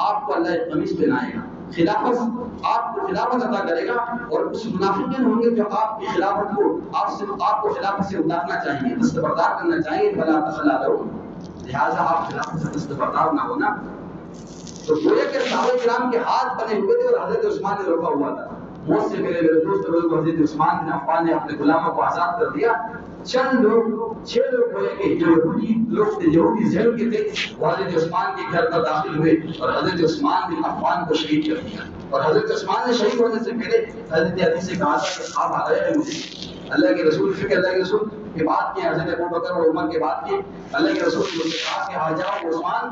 آپ کو اللہ ایک قمیص پہنائے گا, خلافت آپ کو خلافت عطا کرے گا, اور کچھ منافقین ہوں گے جو آپ کی خلافت کو آپ کو خلافت سے اتارنا چاہیے, دستبردار کرنا چاہیے, فلا تخلع لهم, لہٰذا آپ خلافت سے دستبردار نہ ہونا. تو گویا کہ صحابہ کرام کے ہاتھ بنے ہوئے تھے, اور حضرت عثمان نے روکا ہوا تھا. موت سے میرے دوست بزرگ حضرت عثمان بن عفان نے اپنے غلاموں کو آزاد کر دیا. چند لوگ 6 لوگ ہوئے کہ جو یہودی لوگ تھے, یہودی ذہن کے تھے, وہ حضرت عثمان کے گھر پر داخل ہوئے اور حضرت عثمان بن عفان کو شہید کر دیا. اور حضرت عثمان نے شہید ہونے سے پہلے حضرت علی سے کہا تھا کہ خواب آ رہے ہیں مجھے, اللہ کے رسول, فکر اللہ کے رسول کے بات کی, حضرت ابو بکر اور عمر کے بات کی, اللہ کے رسول نے کہا کہ آ جاؤ عثمان,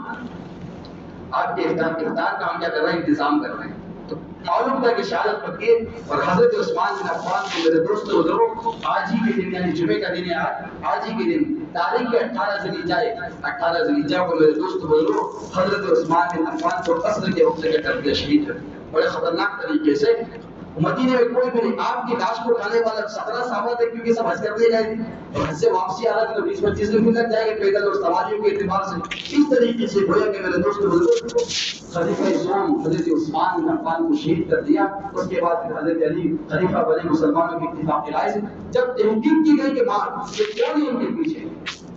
آپ کے افطار کا ہم کیا کر رہے ہیں, انتظام کر رہے ہیں. تو معلوم تھا کہ شہادت پکے, اور حضرت عثمان بن عفان کو میرے دوست بزرگوں آج ہی کے دن, یعنی جمعے کا دن ہے آج ہی کے دن, تاریخ 18 ذوالحجہ کو میرے دوست بزرگوں حضرت عثمان بن عفان کو قصر کے وقت کا کر دیا, شہید کر دیا بڑے خطرناک طریقے سے. مدینے میں کوئی بھی نہیں, آپ کی لاش کو اٹھانے والا 17 صحابہ تھے, کیونکہ سب حج کرنے گئے تھے, اور حج سے واپسی آ رہا تھا تو 20-25 دن لگ جائے گے پیدل اور سواریوں کے اعتبار سے. اس طریقے سے گویا کہ میرے دوست بزرگ خلیفہ دوم حضرت عثمان بن عفان کو شہید کر دیا. اس کے بعد حضرت علی خلیفہ بنے مسلمانوں کی اتفاق رائے سے. جب تحقیق کی گئی کہ کون ہے ان کے پیچھے,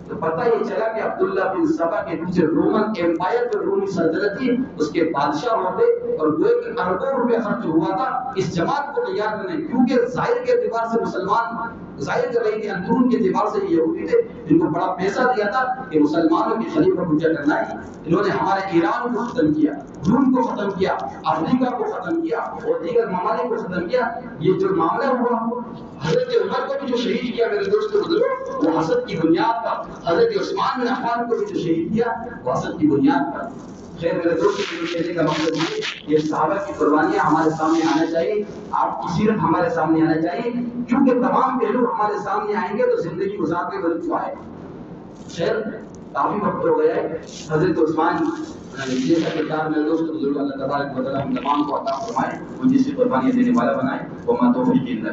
تو پتہ یہ چلا کہ عبداللہ بن سبا کے پیچھے رومن ایمپائر جو رومی سلطنت تھی اس کے بادشاہ ہوتے, اور گویا کہ اربوں روپے خرچ ہوا تھا اس جماعت کو تیار کرنے, کیونکہ ظاہر کے اعتبار سے مسلمان ظاہر کر رہی تھی اندرون کے اعتبار سے یہ یہودی تھے جن کو بڑا پیسہ دیا تھا کہ مسلمانوں کے خلیفہ کو کیا کرنا ہے. انہوں نے ہمارے ایران کو ختم کیا, روم کو ختم کیا, افریقہ کو ختم کیا اور دیگر ممالک کو ختم کیا. یہ جو معاملہ ہوا حضرت عمر کو بھی جو شہید کیا میرے دوست بزرگوں وہ حسد کی بنیاد پر, حضرت عثمان بن عفان کو بھی جو شہید کیا وہ حسد کی بنیاد پر. خیر میرے دوست کہنے کا مقصد یہ کہ صحابہ کی قربانیاں ہمارے سامنے آنا چاہیے, آپ کی سیرت ہمارے سامنے آنا چاہیے, کیونکہ تمام پہلو ہمارے سامنے آئیں گے تو زندگی گزارنے کا لطف آئے. خیر کافی وقت ہو گیا ہے. حضرت عثمان جیسا کردار میرے دوست بزرگ اللہ تبارک و تعالیٰ ہم تمام کو عطا فرمائے, ان جیسی قربانیاں دینے والا بنائے. وما توفیقی الا باللہ.